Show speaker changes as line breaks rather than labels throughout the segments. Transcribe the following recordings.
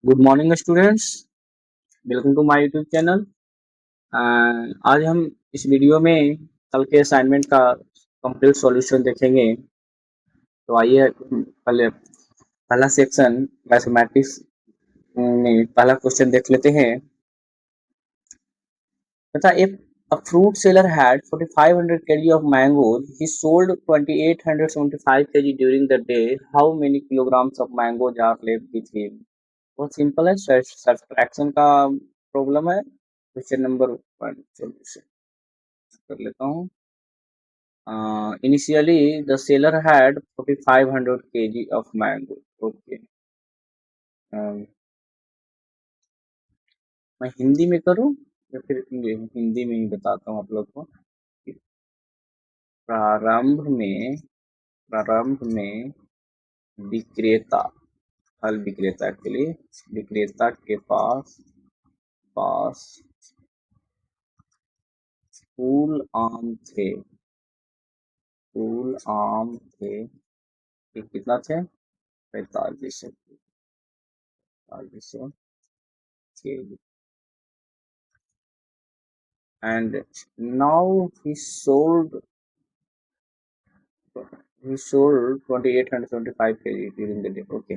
Good morning students. Welcome to my YouTube channel. आज हम इस वीडियो में कल के असाइनमेंट का कंप्लीट सॉल्यूशन देखेंगे। तो आइए पहले पहला सेक्शन मैथमेटिक्स में पहला क्वेश्चन देख लेते हैं। तथा if a fruit seller had 4500 kg of mangoes, he sold 2875 kg during the day. How many kilograms of mangoes are left with him? बहुत सिंपल है, सब्ट्रैक्शन का प्रॉब्लम है। क्वेश्चन नंबर 1 सॉल्यूशन कर लेता हूँ। Initially the seller had 4500 kg of mango. Okay, मैं हिंदी में करूँ या फिर हिंदी में ही बताता हूँ आप लोग को। प्रारंभ में विक्रेता, फल विक्रेता के लिए विक्रेता के पास पास फूल आम थे। फूल आम थे, ये कितना थे? 4500 kg। And now he sold 2875 kg during the day। Okay,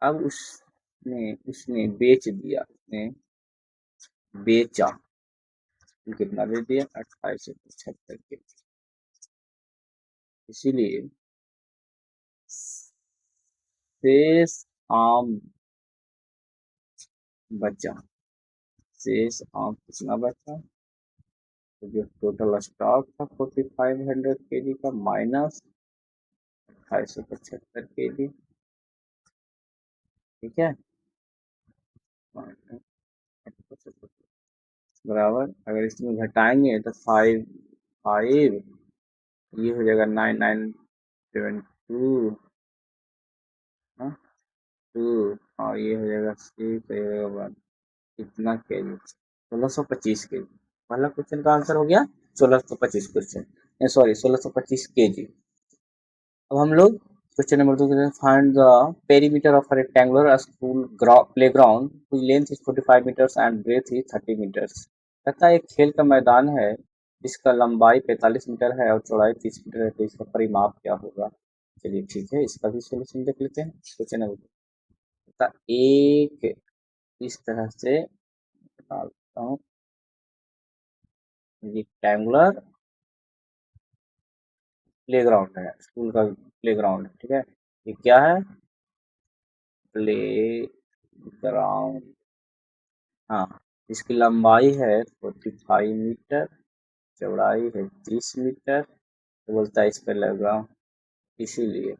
अब उसने बेच दिया, उसने बेचा। कितना बेच दिया? 2875 kg। इसीलिए शेष आम बचा। शेष आम कितना बचा? तो जो टोटल स्टॉक था 4500 kg का माइनस 2875 kg, ठीक है, बराबर। अगर इसमें घटाएंगे तो 5 ये हो जाएगा 9972, हाँ 2, और ये हो जाएगा 6, ये हो जाएगा 1। कितना केजी? 1625 kg। पहला क्वेश्चन का आंसर हो गया 1625 क्वेश्चन, सॉरी 1625 kg। अब हम लोग क्वेश्चन नंबर 2 के find the perimeter of a rectangular school playground whose length is 45 meters and breadth is 30 meters। कहता है एक खेल का मैदान है जिसका लंबाई 45 मीटर है और चौड़ाई 30 मीटर है, तो इसका परिमाप क्या होगा? चलिए ठीक है, इसका भी सोल्यूशन देख लेते हैं। क्वेश्चन नंबर एक इस तरह से डालता हूँ, रेक्टेंगुलर प्लेग्राउंड है, स्कूल का प्लेग्राउंड, ठीक है। ये क्या है? प्ले ग्राउंड, हाँ। इसकी लंबाई है 45 मीटर, चौड़ाई है 30 मीटर, तो बोलता है इस पर लगा, इसीलिए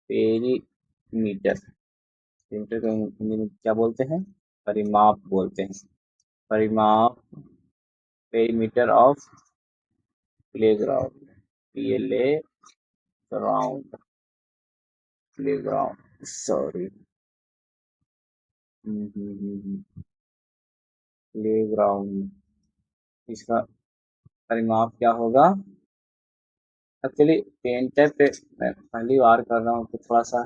पेरीमीटर। पेरीमीटर को हिंदी में क्या बोलते हैं? परिमाप बोलते हैं। परिमाप, perimeter of playground, PLA ground, playground, sorry, playground. इसका परिमाप क्या होगा? एक्चुअली पेन टाइप पे मैं पहली बार कर रहा हूँ तो थोड़ा सा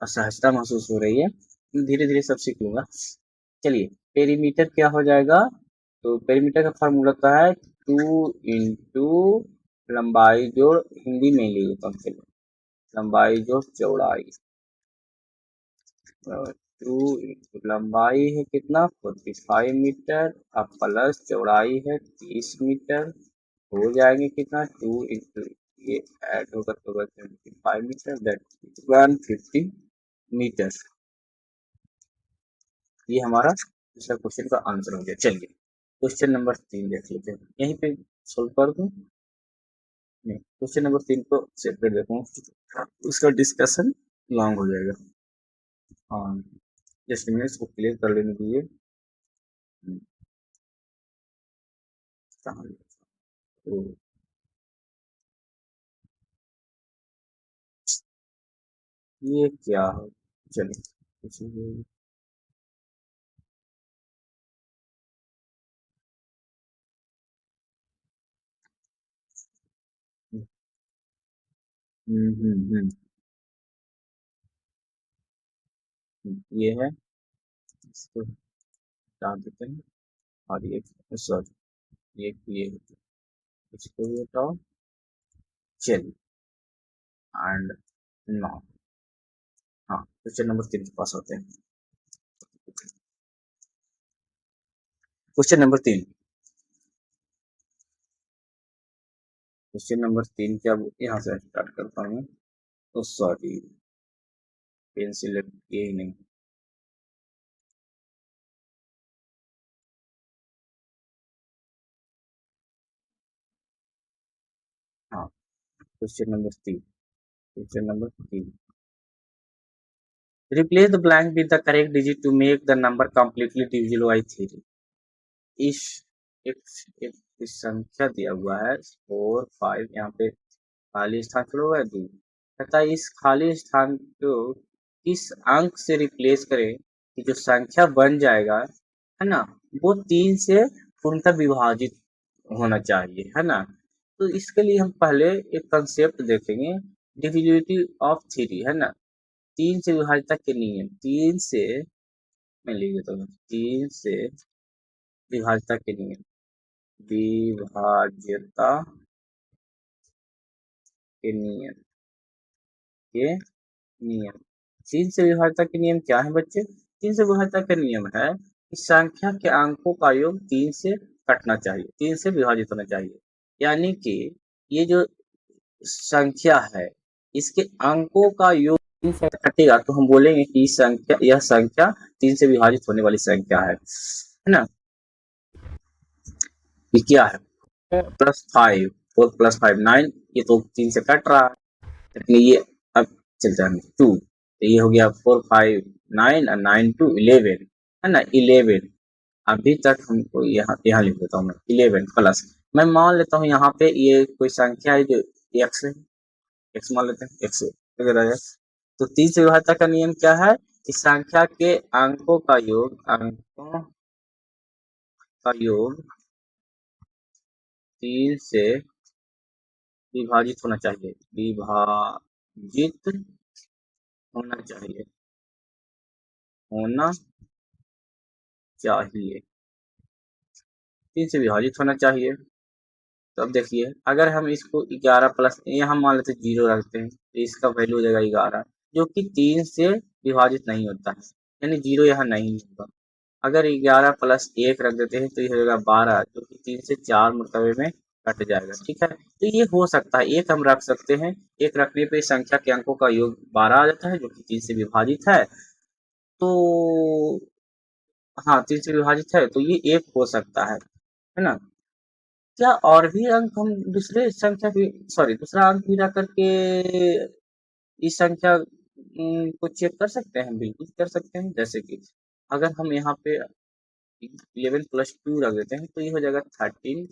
असहजता महसूस हो रही है, धीरे धीरे सब सीख लूंगा। चलिए, पेरीमीटर क्या हो जाएगा? तो पेरीमीटर का फॉर्मूला होता है 2 × लंबाई जोड़, हिंदी में ले लेता हूँ, चलिए, लंबाई जोड़ चौड़ाई। 2 लंबाई है कितना? 45 मीटर, अब प्लस चौड़ाई है 30 मीटर, हो जाएंगे कितना? 2 × ये ऐड होगा तो 75 मीटर, दैट 150 मीटर। ये हमारा दूसरा क्वेश्चन का आंसर हो गया। चलिए क्वेश्चन नंबर 3 देख लेते हैं, यहीं पे सोल्व कर दूं। क्वेश्चन नंबर 3 को सेपरेट देखूँ, उसका डिस्कशन लॉन्ग हो जाएगा। हाँ, जस्ट मिनट, इसको क्लियर कर लेने दीजिए। तो ये क्या है? चलिए, हम्म हम्म हम्म ये है, इसको हटा देते हैं, और ये सॉरी ये इसको भी हटाओ, चलिए, एंड नौ। हाँ, क्वेश्चन नंबर 3 के पास होते हैं। क्वेश्चन नंबर 3, क्वेश्चन नंबर 3 क्या, यहाँ से स्टार्ट करता हूँ। तो सॉरी, पेंसिल ये ही नहीं, हाँ, question number 3, replace the blank with the correct digit to make the number completely divisible by 3। इस एक, एक इस संख्या दिया हुआ है 4 5, यहाँ पे खाली स्थान छोड़ा हुआ है 2, तथा इस खाली स्थान को इस अंक से रिप्लेस करें कि जो संख्या बन जाएगा, है ना, वो 3 से पूर्णतः विभाजित होना चाहिए, है ना। तो इसके लिए हम पहले एक कंसेप्ट देखेंगे, डिविजिबिलिटी ऑफ 3, है ना, 3 से विभाज्यता के नियम, 3 से, मैं लिख देता हूँ, 3 से विभाज्यता के नियम, विभाज्यता के नियम, के नियम, 3 से विभाज्यता के नियम क्या है बच्चे? 3 से विभाज्यता का नियम है कि संख्या के अंकों का योग 3 से कटना चाहिए, 3 से विभाजित होना चाहिए। यानी कि ये जो संख्या है, इसके अंकों का योग 3 से कटेगा तो हम बोलेंगे कि यह संख्या 3 से विभाजित होने वाली संख्या है ना। ये क्या है? +5, 4 + 5 9, ये तो 3 से कट रहा है, इसलिए ये अब चलता है 2, तो ये हो गया 4 5 9 और 9 2 11, है ना, 11। अभी तक हमको यहाँ यहाँ लिख देता हूँ मैं 11 प्लस, मैं मान लेता हूँ यहाँ पे ये कोई संख्या है जो x है, x मान लेते हैं, x वगैरह है। तो 3 से विभाज्यता का नियम क्या है? इस संख्या के अंकों का योग, अंकों का योग 3 से विभाजित होना चाहिए, विभाजित होना चाहिए, होना चाहिए, 3 से विभाजित होना चाहिए। तो अब देखिए, अगर हम इसको 11 प्लस यहाँ मान लेते 0 रखते हैं, तो इसका वैल्यू हो जाएगा 11, जो कि 3 से विभाजित नहीं होता है, यानी 0 यहाँ नहीं होगा। अगर 11 प्लस 1 रख देते हैं तो ये हो जाएगा 12, जो कि 3 से 4 मरतबे में कट जाएगा, ठीक है। तो ये हो सकता है, एक हम रख सकते हैं, एक रखने पे संख्या के अंकों का योग 12 आ जाता है, जो कि 3 से विभाजित है। तो हाँ, 3 से विभाजित है, तो ये एक हो सकता है ना। क्या और भी अंक हम दूसरे संख्या की, सॉरी, दूसरा अंक भी रख करके इस संख्या को चेक कर सकते हैं? बिल्कुल कर सकते हैं। जैसे कि अगर हम यहाँ पे 11 + 2 रख देते हैं तो ये हो जाएगा 13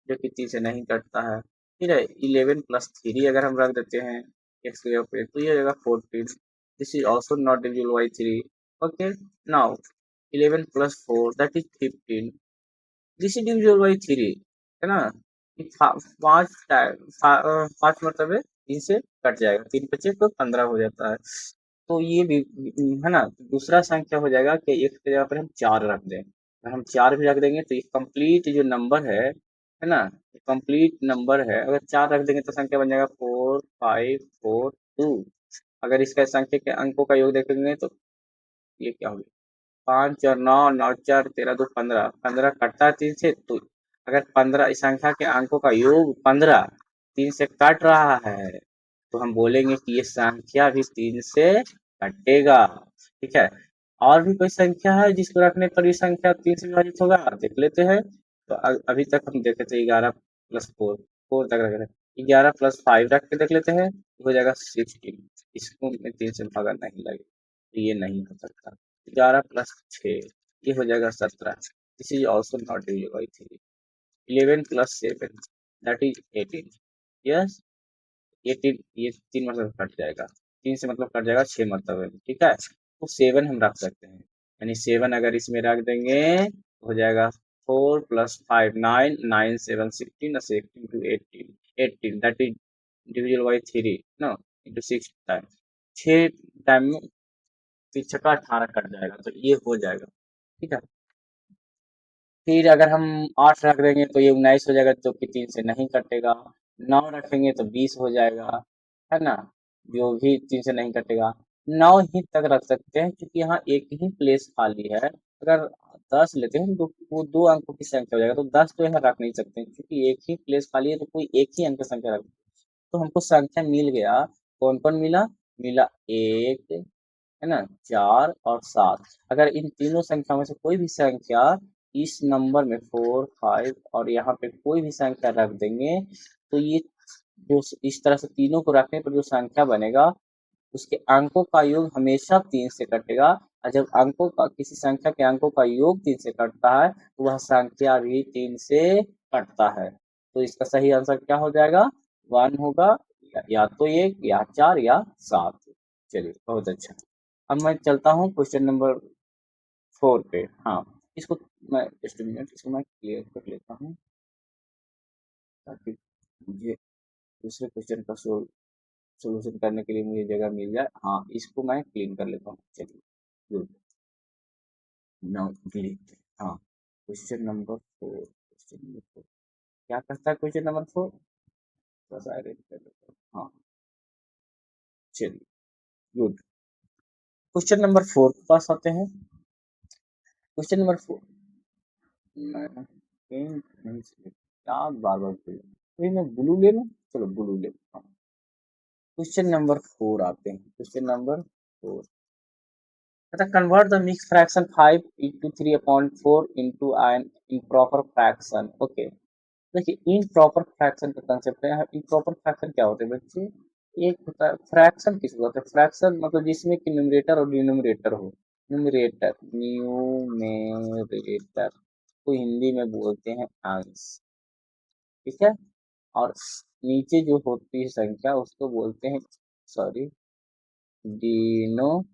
जो कि 3 से नहीं कटता है। फिर 11 + 3 अगर हम रख देते हैं x की जगह पे तो ये हो जाएगा 14, this is also not divisible by 3। Okay, now 11 + 4 that is 15, this is divisible by 3, है ना। पांच मरतबे 3 से कट जाएगा, 3 बचे तो 15 हो जाता है। तो ये भी है ना। दूसरा संख्या हो जाएगा कि एक की जगह पर हम 4 रख दें, अगर हम 4 भी रख देंगे तो ये कंप्लीट जो नंबर है ना, कंप्लीट नंबर है, अगर 4 रख देंगे तो संख्या बन जाएगा 4 5 4 2। अगर इसका संख्या के अंकों का योग देखेंगे तो ये क्या होगा, 5 और 9, 9 4 13 2 15, 15 कटता है 3 से, तो अगर 15 इस संख्या के अंकों का योग 15 3 से कट रहा है तो हम बोलेंगे कि ये संख्या भी 3 से कटेगा, ठीक है। और भी कोई संख्या है जिसको रखने पर ये संख्या 3 से विभाजित होगा, देख लेते हैं। तो अभी तक हम देखे थे 11 + 4, 4 तक रख रहे, 11 + 5 रख के देख लेते हैं, हो जाएगा 16, इसको में 3 से भागा नहीं लगे, तो ये नहीं हो सकता। 11 + 6 ये हो जाएगा 17, this is also not divisible by 3। 11 + 7 that is 18, yes, ये 3, ये 3 मतलब कट जाएगा, 3 से मतलब कट जाएगा 6 मरतबे में, ठीक है। तो 7 हम रख सकते हैं, यानी 7 अगर इसमें रख देंगे तो हो जाएगा 4 + 5 9, 9 7 16 और 16 to 18, 18 that is divisible by 3 no, into 6 time, 6 time में पीछे का 18 कट जाएगा, तो ये हो जाएगा। ठीक है, फिर अगर हम 8 रख देंगे तो ये 19 हो जाएगा, जो कि 3 से नहीं कटेगा। 9 रखेंगे तो 20 हो जाएगा, है ना, जो भी 3 से नहीं कटेगा। 9 ही तक रख सकते हैं क्योंकि यहाँ एक ही प्लेस खाली है। अगर 10 लेते हैं तो वो 2 अंकों की संख्या हो जाएगा, तो 10 तो यहाँ रख नहीं सकते क्योंकि एक ही प्लेस खाली है, तो कोई एक ही अंक संख्या रख। तो हमको संख्या मिल गया। कौन कौन मिला? मिला 1, है ना, 4 और 7। अगर इन तीनों संख्या में से कोई भी संख्या इस नंबर में 4, 5 और यहाँ पे कोई भी संख्या रख देंगे, तो ये जो इस तरह से तीनों को रखने पर जो संख्या बनेगा उसके अंकों का योग हमेशा 3 से कटेगा। और जब अंकों का किसी संख्या के अंकों का योग 3 से कटता है तो वह संख्या भी 3 से कटता है। तो इसका सही आंसर क्या हो जाएगा? 1 होगा, या तो 1 या 4 या 7। चलिए, बहुत अच्छा। अब मैं चलता हूँ क्वेश्चन नंबर 4 पे। हाँ, इसको मैं जस्ट मिनट, इसको मैं क्लियर कर लेता हूँ ताकि मुझे दूसरे क्वेश्चन का सोल्यूशन करने के लिए मुझे जगह मिल जाए। हाँ, इसको मैं क्लीन कर लेता हूँ। चलिए, गुड, नाउ डिलीट। हाँ, क्वेश्चन नंबर 4, क्वेश्चन नंबर 4 क्या कहता है? क्वेश्चन नंबर 4 बस अरेंज कर लेता हूँ। हाँ, चलिए, गुड। क्वेश्चन नंबर 4 के पास आते हैं। क्वेश्चन नंबर 4 मैं नहीं क्या बार बार मैं ब्लू ले लूँ? चलो ब्लू ले लेता हूँ। क्वेश्चन नंबर 4 आते हैं। क्वेश्चन नंबर 4, अच्छा, convert the mix fraction 5 into 3/4 into an improper fraction। Okay, देखिए इम्प्रॉपर फ्रैक्शन का कंसेप्ट है। इम्प्रॉपर फ्रैक्शन क्या होते हैं बच्चे? एक होता है फ्रैक्शन, किसको होता है फ्रैक्शन, मतलब जिसमें कि न्यूमरेटर और डिनोमिनेटर हो। न्यूमरेटर को हिंदी में बोलते हैं अंश, ठीक है। और नीचे जो होती है संख्या उसको बोलते हैं, सॉरी, डिनोमिनेटर,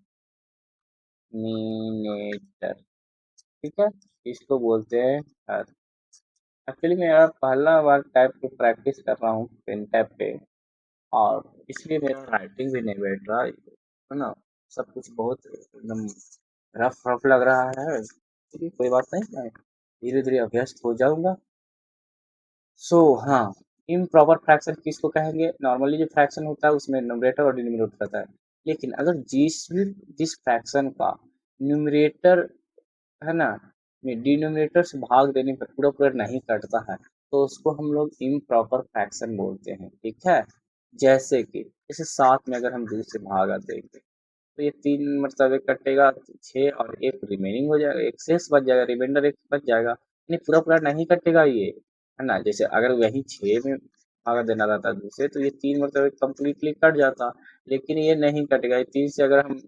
ठीक है, इसको बोलते हैं हर। एक्चुअली मैं पहला बार टाइप की प्रैक्टिस कर रहा हूँ पेन टैप पे, और इसलिए मेरा राइटिंग भी नहीं बैठ रहा है ना। सब कुछ बहुत एकदम रफ रफ लग रहा है। चलिए, कोई बात नहीं, मैं धीरे धीरे अभ्यस्त हो जाऊंगा। सो हाँ, इम्प्रॉपर फ्रैक्शन किसको कहेंगे? नॉर्मली जो फ्रैक्शन होता है उसमें न्यूमरेटर और डिनोमिनेटर रहता है, लेकिन अगर जिस फ्रैक्शन का न्यूमरेटर, है ना, में डिनोमिनेटर से भाग देने पर पूरा पूरा नहीं कटता है, तो उसको हम लोग इम्प्रॉपर फ्रैक्शन बोलते हैं, ठीक है। जैसे 7 में अगर हम 2 से भागा देंगे तो ये 3 मतलब एक कटेगा, 6 और एक रिमेनिंग हो जाएगा, एक शेष बच जाएगा, रिमाइंडर एक बच जाएगा, यानी पूरा पूरा नहीं कटेगा ये, है ना। जैसे अगर वही 6 में भागा देना रहता दूसरे, तो ये 3 मतलब कम्प्लीटली कट जाता, लेकिन ये नहीं कटेगा। ये 3 से अगर हम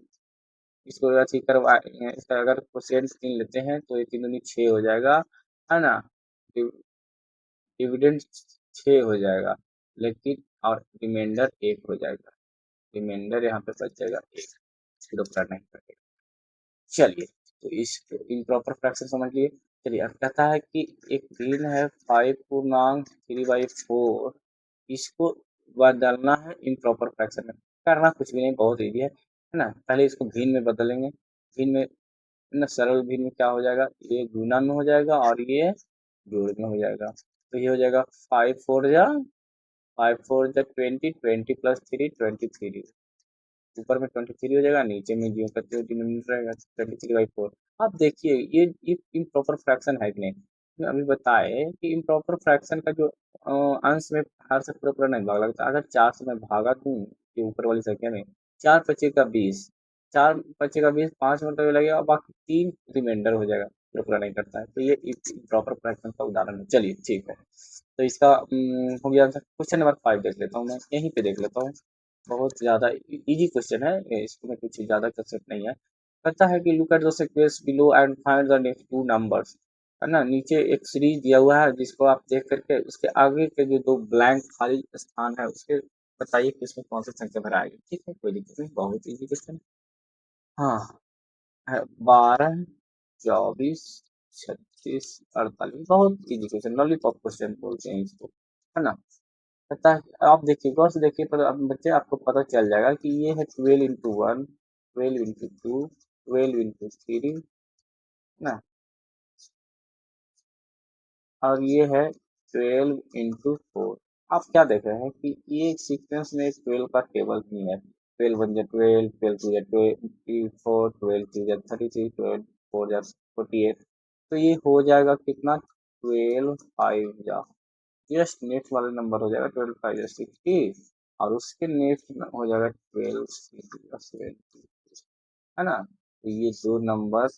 इसको अथी करवा, इसका अगर क्वोशिएंट 3 लेते हैं तो ये 3 दूनी 6 हो जाएगा, है ना। डिविडेंड 6 हो जाएगा, लेकिन और रिमाइंडर 1 हो जाएगा। रिमाइंडर यहाँ पे बच जाएगा 1, जीरो पर नहीं कटेगा। चलिए, तो इस इम्प्रॉपर फ्रैक्शन समझ लिए। चलिए, अब कहता है कि एक ऋण है 5/3/4, इसको बदलना है इम्प्रॉपर फ्रैक्शन में। करना कुछ भी नहीं, बहुत ईजी है ना। पहले इसको भिन्न में बदलेंगे। भिन्न में ना, सरल भिन्न में क्या हो जाएगा? ये गुना में हो जाएगा और ये जोड़ में हो जाएगा। तो ये हो जाएगा 5 4 जा 20, 20 प्लस 3 23, ऊपर में 23 हो जाएगा, नीचे में जो करते हो डिनोमिनेटर रहेगा 23/4। अब देखिए ये इम्प्रॉपर फ्रैक्शन है कि नहीं। मैं अभी बताए कि इम्प्रॉपर फ्रैक्शन का जो अंश में हर से पूरा पूरा नहीं भाग लगता। अगर 4 से मैं भागा दूं ये ऊपर वाली संख्या में, 4 पचे का 20, 4 पचे का 20, 5 मतलब लगेगा, और बाकी 3 रिमाइंडर हो जाएगा, पूरा पूरा नहीं करता है। तो ये इम्प्रॉपर फ्रैक्शन का उदाहरण है। चलिए, ठीक है, तो इसका हो गया आंसर। क्वेश्चन नंबर 5 देख लेता हूँ, मैं यहीं पे देख लेता हूँ। बहुत ज़्यादा इजी क्वेश्चन है, इसमें कुछ ज़्यादा कंसेप्ट नहीं है। कहता है कि look at the sequence below and find the next two numbers, है ना। नीचे एक सीरीज दिया हुआ है जिसको आप देख करके उसके आगे के जो 2 ब्लैंक खाली स्थान है उसके बताइए कि इसमें कौन सी संख्या भराएगी। ठीक है, कोई दिक्कत नहीं, बहुत इजी क्वेश्चन। हाँ, है 12, 24, 36, 48, बहुत इजी क्वेश्चन, लॉलीपॉप क्वेश्चन बोलते हैं इसको, है ना। पता है, आप देखिए गौर से देखिए, पर अब बच्चे आपको पता चल जाएगा कि ये है 12 into 1, 12 into 2, 12 इंटू थ्री ना, और ये है 12 इंटू फोर। आप क्या देख रहे हैं कि ये सीक्वेंस में 12 का टेबल नहीं है। 12 वन जा 12, 12 टू जा 24, 12 थ्री जा 33, 12 फोर जा 48। तो ये हो जाएगा कितना, 12 फाइव जा, जस्ट नेक्स्ट वाला नंबर हो जाएगा 12 फाइव जा 60, और उसके नेक्स्ट हो जाएगा 12 70, है ना। तो ये दो नंबर,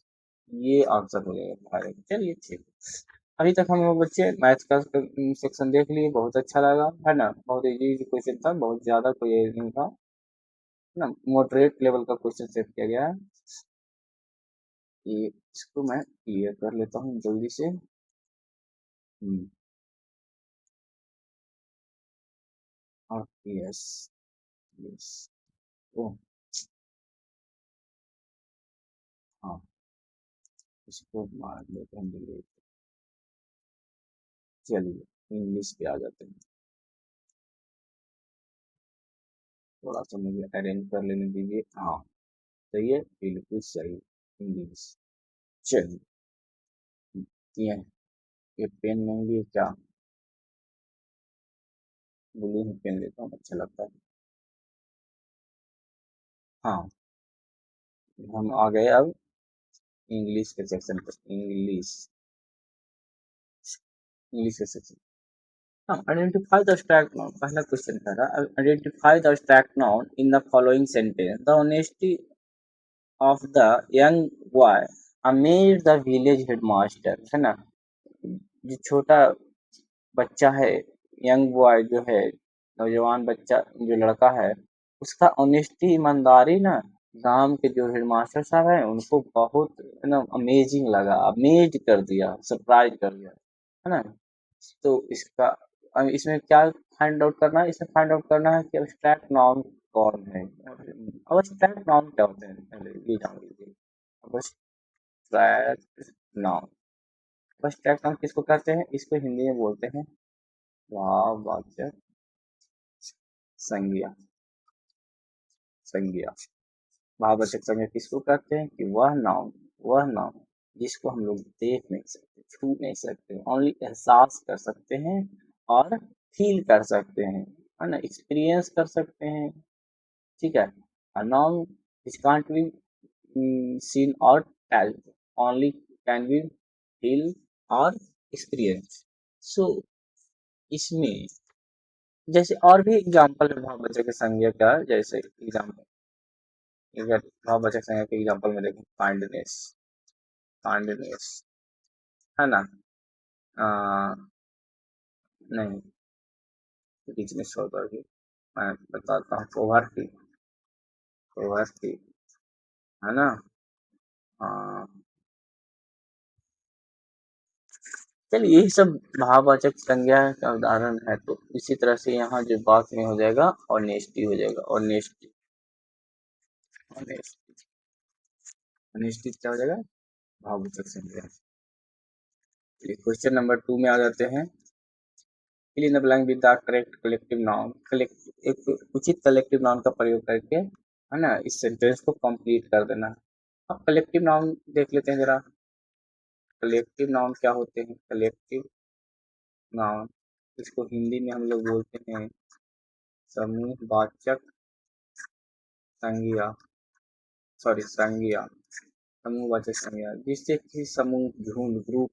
ये आंसर हो जाएगा फाइव। चलिए ठीक। अभी तक हम लोग बच्चे मैथ का सेक्शन देख लिए, बहुत अच्छा लगा, है ना। बहुत इजी क्वेश्चन था, बहुत ज्यादा कोई ये नहीं था, है ना। मॉडरेट लेवल का क्वेश्चन सेट किया गया है। ये इसको मैं क्लियर कर लेता हूँ जल्दी से। और यस, यस, ओ हाँ, इसको मार लेते हैं delete। चलिए इंग्लिश पे आ जाते हैं। थोड़ा सा मुझे अरेंज कर लेने दीजिए। हाँ, सही है, बिल्कुल सही। इंग्लिश। चलिए, ये पेन नहीं लिए क्या, ब्लू ही पेन लेता हूँ, अच्छा लगता है। हाँ, हम आ गए अब इंग्लिश के सेक्शन पर। इंग्लिश, इंग्लिश के सेक्शन। हाँ, आइडेंटिफाई द स्टैक नाउन, पहला क्वेश्चन कह रहा है identify the stack noun in the following sentence. The honesty of the young boy amaze the village headmaster, है ना। जो छोटा बच्चा है, यंग बॉय जो है, नौजवान बच्चा, जो लड़का है, उसका ऑनेस्टी, ईमानदारी ना, गांव के जो हेडमास्टर साहब हैं उनको बहुत ना अमेजिंग लगा, अमेज कर दिया, सरप्राइज कर दिया, है ना। तो इसका अब इसमें क्या फाइंड आउट करना है, इसमें फाइंड आउट करना है कि अब्स्ट्रैक्ट नाउन कौन है। अब्स्ट्रैक्ट नाउन क्या होते हैं, पहले ये जान लीजिए। अब्स्ट्रैक्ट नाउन, अब्स्ट्रैक्ट नाउन किसको कहते हैं, इसको हिंदी में बोलते हैं भाववाचक संज्ञा। संज्ञा, भाववाचक संज्ञा किसको कहते हैं कि वह नाउन जिसको हम लोग देख नहीं सकते, छू नहीं सकते, ओनली एहसास कर सकते हैं और फील कर सकते हैं, है ना, एक्सपीरियंस कर सकते हैं। ठीक है। A noun which can't be seen or felt, only can be feel or experience। So इसमें जैसे और भी एग्जाम्पल है भाववाचक की संज्ञा का, जैसे एग्जाम्पल, अगर भाववाचक संज्ञा के एग्जाम्पल में देखें, काइंडनेस, काइंडनेस, है ना। आ, नहीं, बीच में छोड़ करके मैं बताता हूँ, पोवर्टी, पोवर्टी, है ना। हाँ, चलिए यही सब भाववाचक संज्ञा का उदाहरण है। तो इसी तरह से यहाँ जो बात में हो जाएगा ऑनेस्टी हो जाएगा, ऑनेस्टी, ऑनेस्टी, ऑनेस्टी क्या हो जाएगा, भाववाचक संज्ञा। चलिए क्वेश्चन नंबर 2 में आ जाते हैं। Fill in the blank with the correct collective noun. Collect, एक उचित कलेक्टिव नाउन का प्रयोग करके, है ना, इस सेंटेंस को कंप्लीट कर देना। अब कलेक्टिव नाउन देख लेते हैं जरा। कलेक्टिव नाउन क्या होते हैं, कलेक्टिव नाउन, इसको हिंदी में हम लोग बोलते हैं समूहवाचक संज्ञा, सॉरी संज्ञा, समूहवाचक संज्ञा, जिससे किसी समूह, झुंड, ग्रुप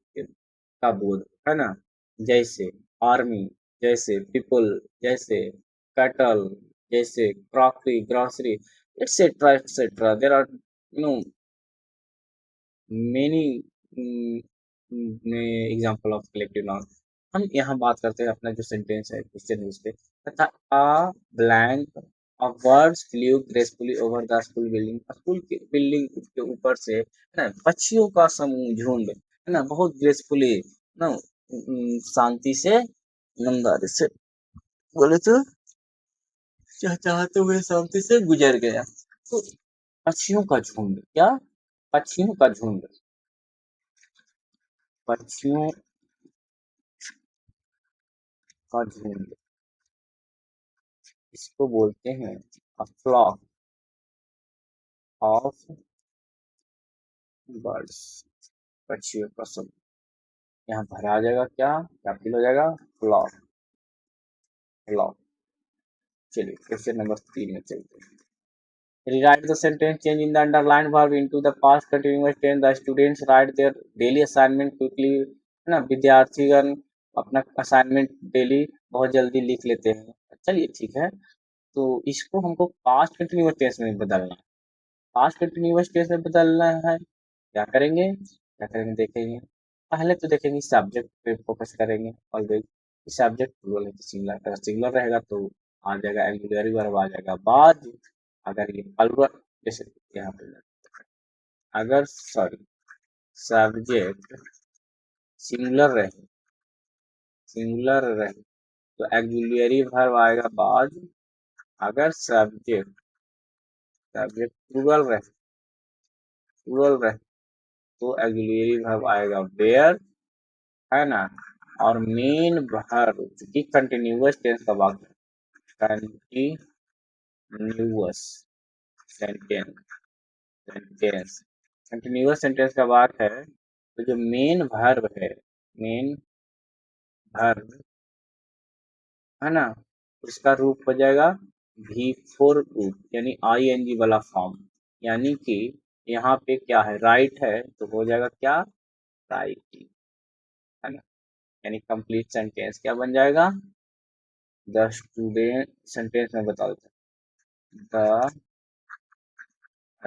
का बोध, है ना। जैसे आर्मी, जैसे पीपल, जैसे कैटल, जैसे crockery, grocery, etcetera etcetera. There are no many example of collective noun. हम यहाँ बात करते हैं अपना जो सेंटेंस है क्वेश्चन है उस पे, तथा a blank of words flu gracefully over the school building. School की बिल्डिंग के ऊपर से, है ना, पक्षियों का समूह, झुंड, है ना, बहुत ग्रेसफुली ना, शांति से, ईमानदारी से, बोले तो चहचहाते हुए शांति से गुजर गया। तो पक्षियों का झुंड, क्या, पक्षियों का झुंड, पक्षियों का झुंड, इसको बोलते हैं अ फ्लॉक ऑफ बर्ड्स, पक्षियों का सब यहाँ पर आ जाएगा, क्या फिल हो जाएगा, फ्लॉक, फ्लॉक। चलिए क्वेश्चन नंबर 3 में चलते हैं। Rewrite the sentence change in the underlined verb into the past continuous tense. The students write their daily assignment quickly, है ना, विद्यार्थीगण अपना असाइनमेंट डेली बहुत जल्दी लिख लेते हैं। चलिए ठीक है, तो इसको हमको पास्ट कंटिन्यूअस टेंस में बदलना है। पास्ट कंटिन्यूअस टेंस में बदलना है, क्या करेंगे देखेंगे। पहले तो देखेंगे सब्जेक्ट पे फोकस करेंगे, ऑलवेज सब्जेक्ट प्लूरल है तो सिंगुलर, अगर सिंगुलर रहेगा तो आ जाएगा ऑक्सिलरी वर्ब आ जाएगा बाद। अगर ये प्लूरल, जैसे यहाँ पे अगर सॉरी सब्जेक्ट सिंगुलर रहे तो ऑक्सिलरी वर्ब आएगा बाद। अगर सब्जेक्ट प्लूरल रहे तो ऑक्सिलरी वर्ब आएगा वेयर, है ना। और मेन वर्ब क्योंकि कंटिन्यूअस टेंस का वाक्य, कंटिन्यूअस सेंटेंस कंटिन्यूअस सेंटेंस का वाक्य है, तो जो मेन वर्ब है ना, उसका रूप हो जाएगा भी फोर रूप, यानी आईएनजी वाला फॉर्म। यानी कि यहाँ पे क्या है, राइट है तो हो जाएगा क्या, राइटिंग, है ना। यानी कंप्लीट सेंटेंस क्या बन जाएगा, द स्टूडेंट, सेंटेंस में बता देता हूँ, द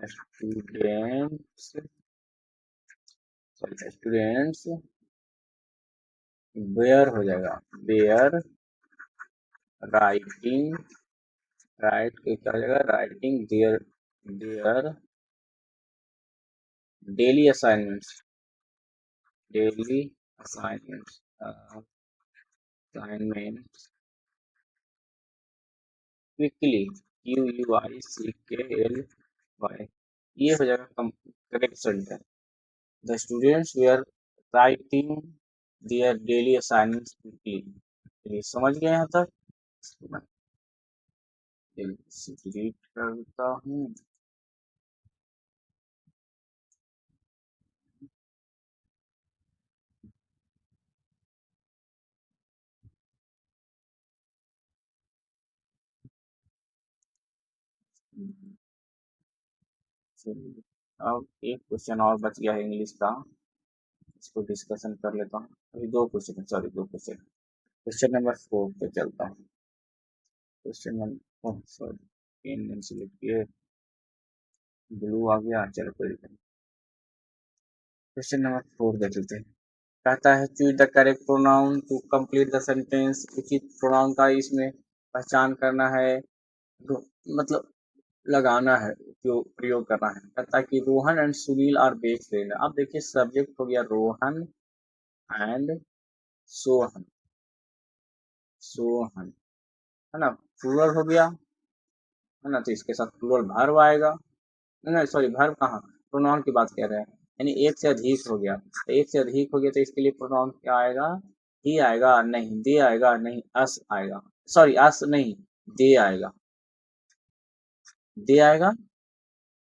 स्टूडेंट्स वेयर हो जाएगा, वेयर राइटिंग, क्या हो जाएगा, writing their daily assignments, daily assignments assignment quickly, QUICKLY, ये हो जाएगा correct sentence. The students were writing their daily assignments quickly. समझ गए यहाँ तक, मैं रीड करता हूँ। अब एक क्वेश्चन और बच गया है इंग्लिश का, इसको डिस्कशन कर लेता हूँ। अभी दो क्वेश्चन, सॉरी दो क्वेश्चन। क्वेश्चन नंबर 4 पे चलता हूँ। क्वेश्चन नंबर सॉरी पेन नहीं सिलेक्ट किए, ब्लू आ गया, चलो कोई नहीं। क्वेश्चन नंबर 4 देख लेते हैं। कहता है choose the correct pronoun to complete the sentence. उचित प्रोनाउन का इसमें पहचान करना है, तो मतलब लगाना है, प्रयोग करना है। कहता है कि Rohan and Sunil are best friend. अब देखिए सब्जेक्ट हो गया रोहन एंड सोहन, सोहन, है ना, प्लूरल हो गया, है ना, तो इसके साथ प्लूरल वर्ब आएगा। नहीं सॉरी, वर्ब कहाँ, प्रोनाउन की बात कर रहे हैं, यानी एक से अधिक हो गया, तो एक से अधिक हो गया तो इसके लिए प्रोनाउन क्या आएगा, ही आएगा, नहीं दे आएगा, नहीं अस आएगा, सॉरी अस नहीं, दे आएगा, दे आएगा।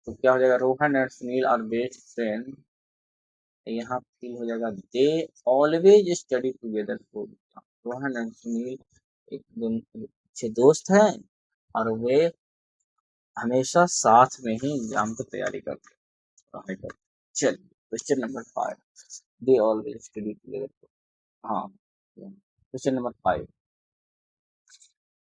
तो क्या हो जाएगा, Rohan and Sunil are best friend, यहाँ फील हो जाएगा they always study together. Rohan and Sunil एक दोनों अच्छे दोस्त हैं और वे हमेशा साथ में ही एग्जाम की तैयारी करते हैं, पढ़ाई करते हैं। चलिए question number 5, they always study together. हाँ, क्वेश्चन नंबर 5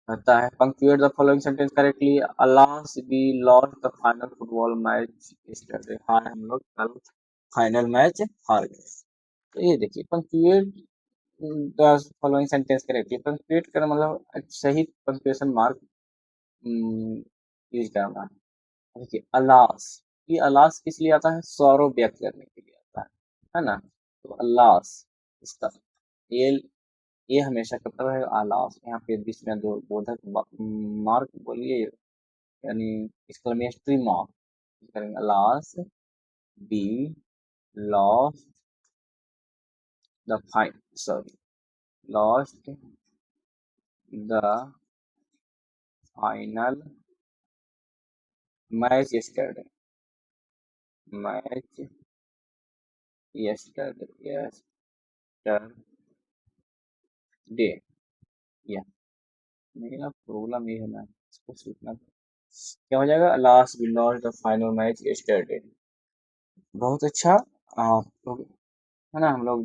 कहता है punctuate the following sentence correctly. Alas we lost the final football match yesterday. हाँ, हम लोग कल फाइनल मैच हार गए। तो ये देखिए punctuate the following sentence correctly, punctuate करना मतलब सही पंक्चुएशन मार्क यूज करना है। देखिए अलास, ये अलास किस लिए आता है, सौरव व्यक्त करने के लिए आता है ना। तो अलास, इसका ये ये हमेशा करता रहेगा अलास। यहाँ पे बीच में दो बोधक मार्क बोलिए, यानी एक्सक्लेमेटरी मार्क करेंगे। Alas be lost the fine sorry lost the final match yesterday, match yesterday, या मेरा प्रॉब्लम ये है ना, इसको सीखना क्या हो जाएगा। Last we lost the final match yesterday. बहुत अच्छा। आप लोग है ना, हम लोग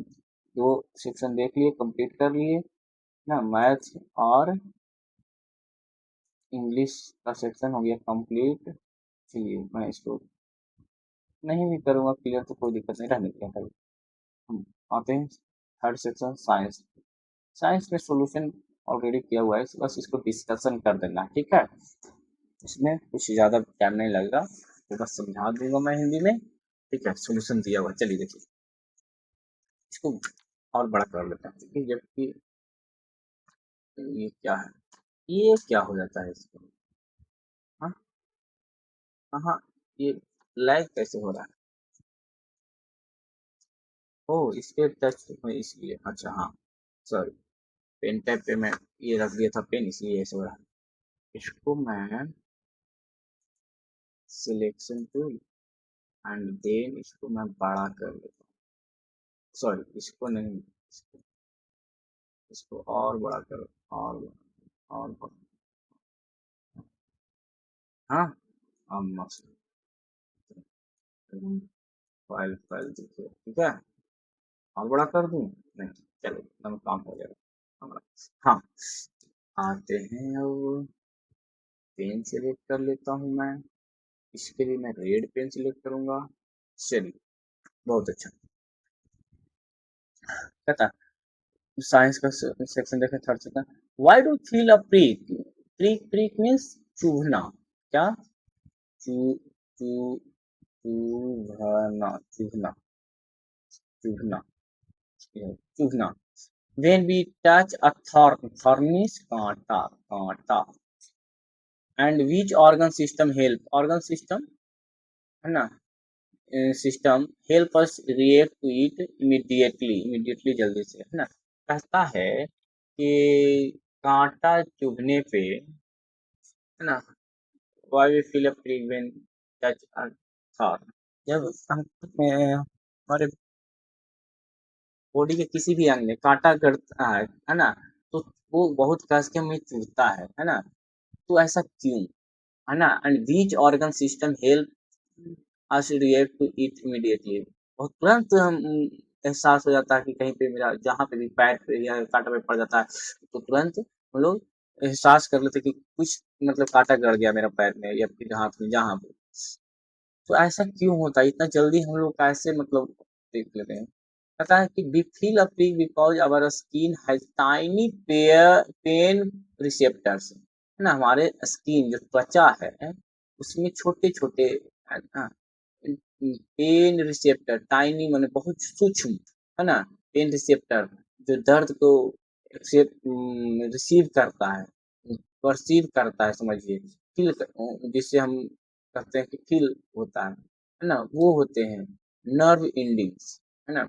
दो सेक्शन देख लिए, कंप्लीट कर लिए ना, मैथ और इंग्लिश का सेक्शन हो गया कंप्लीट। चलिए मैं इसको नहीं भी करूँगा क्लियर तो कोई दिक्कत नहीं, रहने क्या करूँ। हम आते हैं थर्ड सेक्शन साइंस। साइंस में सॉल्यूशन ऑलरेडी किया हुआ है, बस इसको डिस्कशन कर देना, ठीक है। इसमें कुछ ज़्यादा टाइम नहीं लगेगा, तो बस समझा दूंगा मैं हिंदी में, ठीक है। सॉल्यूशन दिया हुआ, चलिए देखिए इसको और बड़ा कर लेते हैं, ठीक है। जबकि ये क्या है, ये क्या हो जाता है इसको, हाँ हाँ, ये लाइक कैसे हो रहा है। ओ इस पे टच में इसलिए, अच्छा हाँ, सॉरी। पेन टैप पे मैं ये रख दिया था पेन, इसलिए ऐसे हो रहा है। इसको मैं सिलेक्शन टूल एंड देन इसको मैं बड़ा कर लेता हूँ, सॉरी इसको नहीं, इसको और बड़ा करो, और बड़ा, और बड़ा। हाँ अब मस्त फाइल फाइल देखिए, ठीक है। और बड़ा कर दूं, नहीं, चलो एकदम काम हो जाएगा हमारा। हाँ आते हैं अब, पेन सिलेक्ट कर लेता हूँ मैं, इसके लिए मैं रेड पेन सिलेक्ट करूंगा। चलिए बहुत अच्छा। कहता साइंस का सेक्शन देखें, third section. Why do feel a prick, prick prick means चूहना, क्या चू चू चूहना, चूहना, चूहना, चूहना। when we touch a thorn, thorn means कांटा, कांटा। and which organ system help, organ system है ना, system help us react to it immediately, immediately जल्दी से, है ना। कहता है कि कांटा चुभने पे, है ना, why we feel a prick when touch a thorn. जब हम हमारे बॉडी के किसी भी अंग में कांटा गड़ता है ना, तो वो बहुत कस के हमें चुभता है ना। तो ऐसा क्यों, है ना। And which organ system help us react to it immediately, और तुरंत हम एहसास हो जाता है कि कहीं पे मेरा जहाँ पे भी पैर पे या कांटा पे पड़ जाता है, तो तुरंत हम लोग एहसास कर लेते कि कुछ मतलब कांटा गड़ गया मेरा पैर में या फिर हाथ में, जहाँ पे। तो ऐसा क्यों होता है, इतना जल्दी हम लोग कैसे मतलब देख लेते हैं। पता है कि we feel a prick because our skin has tiny pen receptors, है ना। हमारे स्किन जो त्वचा है उसमें छोटे छोटे पेन रिसेप्टर, टाइनी माने बहुत सूक्ष्म, है ना। पेन रिसेप्टर जो दर्द को रिसीव करता है, परसीव करता है, समझिए फील, जिससे हम कहते हैं कि फील होता है ना, वो होते हैं नर्व एंडिंग्स, है ना।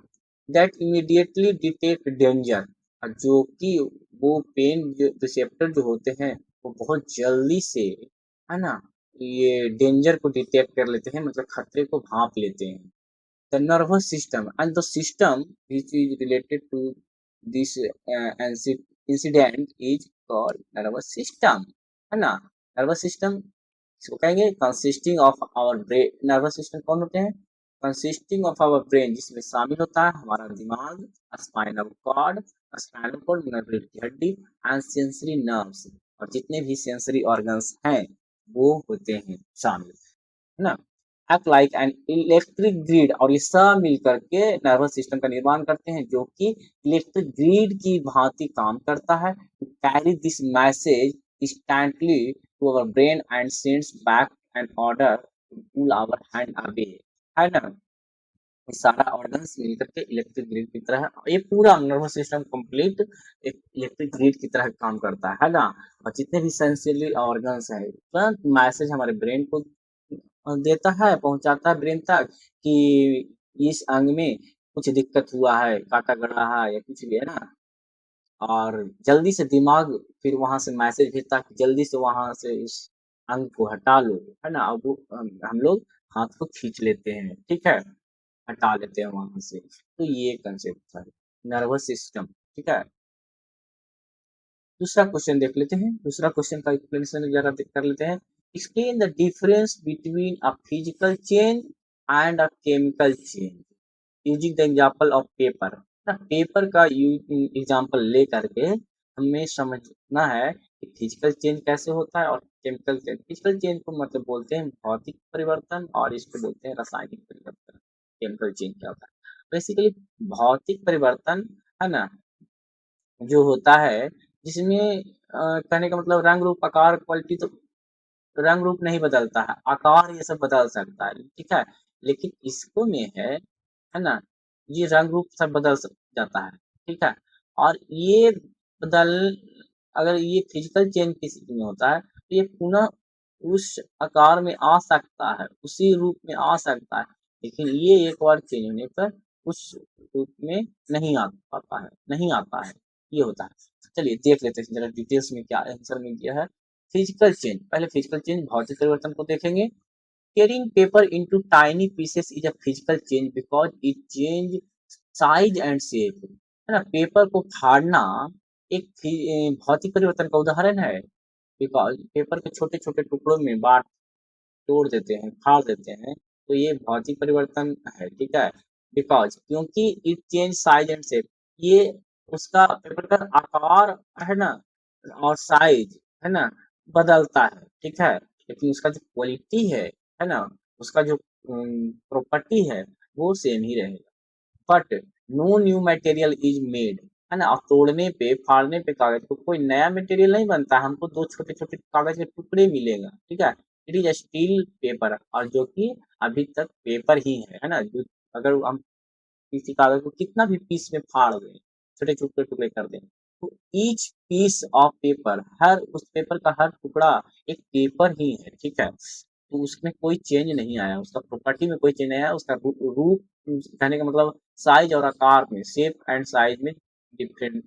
दैट इमीडिएटली डिटेक्ट डेंजर, जो कि वो पेन रिसेप्टर जो होते हैं वो बहुत जल्दी से, है ना, ये डेंजर को डिटेक्ट कर लेते हैं, मतलब खतरे को भांप लेते हैं। The nervous system and the system which is related to this incident is called nervous system, है ना। नर्वस सिस्टम इसको कहेंगे consisting of our brain. Nervous system कौन होते हैं, कंसिस्टिंग ऑफ आवर ब्रेन, जिसमें शामिल होता है हमारा दिमाग, स्पाइनल कॉर्ड, स्पाइनल कॉर्ड रीढ़ की हड्डी, एंड सेंसरी नर्व्स, और जितने भी सेंसरी ऑर्गन्स हैं वो होते हैं शामिल, है ना। Act like an electric grid, और ये सब मिल करके नर्वस सिस्टम का निर्माण करते हैं, जो कि इलेक्ट्रिक ग्रिड की भांति काम करता है। Carry this message instantly to our brain and sends back an order to pull our hand away, है ना। ये सारा ऑर्गन्स मिलकर के इलेक्ट्रिक ग्रिड की तरह, ये पूरा नर्वस सिस्टम कंप्लीट एक इलेक्ट्रिक ग्रिड की तरह काम करता है ना। और जितने भी सेंसरी ऑर्गन्स हैं तुरंत मैसेज हमारे ब्रेन को देता है, पहुंचाता है ब्रेन तक कि इस अंग में कुछ दिक्कत हुआ है, काटा गड़ा है या कुछ भी, है ना। और जल्दी से दिमाग फिर वहां से मैसेज भेजता है कि जल्दी से वहां से इस अंग को हटा लो, है ना। अब हम लोग हाथ को खींच लेते हैं, ठीक है। हटा लेते हैं वहां से। तो ये कंसेप्ट था नर्वस सिस्टम। ठीक है, दूसरा क्वेश्चन देख लेते हैं। दूसरा क्वेश्चन का एक्सप्लेनेशन जरा कर लेते हैं। Explain the difference between a physical change and a chemical change using the example of paper. ना पेपर का एग्जाम्पल ले करके हमें समझना है कि फिजिकल चेंज कैसे होता है और केमिकल चेंज। फिजिकल चेंज को मतलब बोलते हैं भौतिक परिवर्तन और इसको बोलते हैं रासायनिक परिवर्तन। केमिकल चेंज क्या होता है? बेसिकली भौतिक परिवर्तन है ना, जो होता है जिसमें कहने का मतलब रंग रूप आकार क्वालिटी तो रंग रूप नहीं बदलता है, आकार ये सब बदल सकता है, ठीक है। लेकिन इसको में है ना, ये रंग रूप सब बदल जाता है, ठीक है। और ये बदल अगर ये फिजिकल चेंज किसी में होता है तो ये पुनः उस आकार में आ सकता है, उसी रूप में आ सकता है, लेकिन ये एक बार चेंज होने पर उस रूप में नहीं आ पाता है, नहीं आता है, ये होता है। चलिए देख लेते हैं जरा डिटेल्स में क्या आंसर में दिया है। फिजिकल चेंज, पहले फिजिकल चेंज भौतिक परिवर्तन को देखेंगे। Tearing paper into tiny pieces is a physical change because it change size and shape। है ना, पेपर को फाड़ना एक भौतिक परिवर्तन का उदाहरण है। बिकॉज पेपर के छोटे छोटे टुकड़ों में बांट तोड़ देते हैं, फाड़ देते हैं, तो ये भौतिक परिवर्तन है, ठीक है। बिकॉज क्योंकि it change size and shape, ये उसका पेपर का आकार है ना और साइज है ना बदलता है, ठीक है। लेकिन उसका जो क्वालिटी है ना, उसका जो प्रॉपर्टी है वो सेम ही रहेगा। But no new material is made, है ना, और तोड़ने पे फाड़ने पे कागज को कोई नया मटेरियल नहीं बनता, हमको दो छोटे छोटे कागज के टुकड़े मिलेगा, ठीक है। इट इज स्टील पेपर, और जो कि अभी तक पेपर ही है ना। जो अगर हम किसी कागज को कितना भी पीस में फाड़ दें, छोटे छोटे टुकड़े कर दें, तो ईच पीस ऑफ पेपर, हर उस पेपर का हर टुकड़ा एक पेपर ही है, ठीक है। तो उसमें कोई चेंज नहीं आया, उसका प्रॉपर्टी में कोई चेंज नहीं आया, उसका रूप कहने का मतलब साइज और आकार में, शेप एंड साइज में डिफरेंट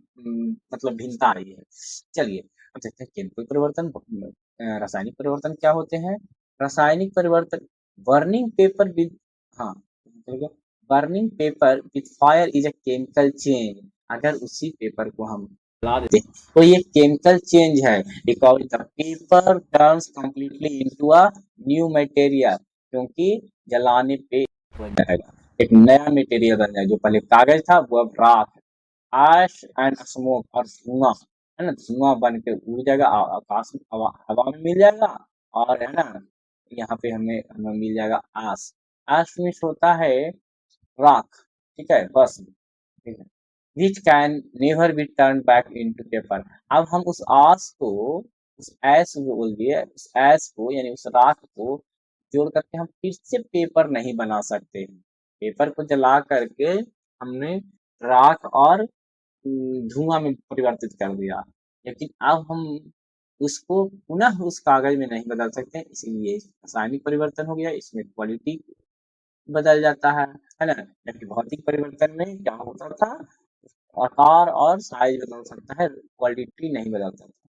मतलब भिन्नता आई है। चलिए अब देखते हैं केमिकल परिवर्तन, रासायनिक परिवर्तन क्या होते हैं। रासायनिक परिवर्तन, बर्निंग पेपर विद, हाँ burning paper with fire is a chemical change. अगर उसी पेपर को हम जला देते हैं तो ये केमिकल चेंज है, because the paper turns completely into a new material, क्योंकि जलाने पे बन जाएगा, एक नया मटेरियल बन जाएगा। जो पहले कागज था वो अब राख, ऐश एंड स्मोक और धुआं, है ना, धुआं बन के उड़ जाएगा, आकाश में हवा में मिल जाएगा। और है ना, यहाँ पे हमें हमें मिल जाएगा आस। आश में होता है राख, ठीक है, बस, ठीक है। Which can never be turn back into paper. अब हम उस आस को, उस ऐश को बोल दिए, उस ऐश को यानी उस राख को जोड़ करके हम फिर से पेपर नहीं बना सकते। पेपर को जला करके हमने राख और धुआं में परिवर्तित कर दिया, लेकिन अब हम उसको पुनः उस कागज में नहीं बदल सकते, इसीलिए रासायनिक परिवर्तन हो गया, इसमें क्वालिटी बदल जाता है ना। जबकि भौतिक परिवर्तन में क्या होता था, आकार और साइज बदल सकता है, क्वालिटी नहीं बदल सकता।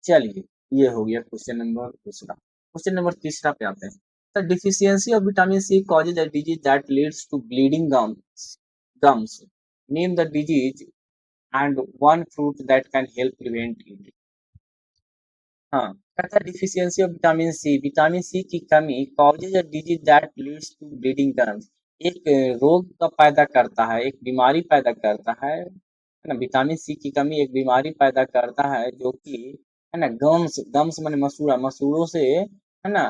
चलिए ये हो गया क्वेश्चन नंबर दूसरा। क्वेश्चन नंबर तीसरा पे आते हैं। The deficiency of vitamin C causes a disease that leads to bleeding gums. Name the disease and one fruit that can help prevent it. हाँ, कहता है डिफिशियंसी ऑफ विटामिन सी की कमी causes a disease that leads to bleeding gums, एक रोग का पैदा करता है, एक बीमारी पैदा करता है ना। विटामिन सी की कमी एक बीमारी पैदा करता है जो कि है ना, गम्स, गम्स माने मसूड़ा, मसूड़ों से है ना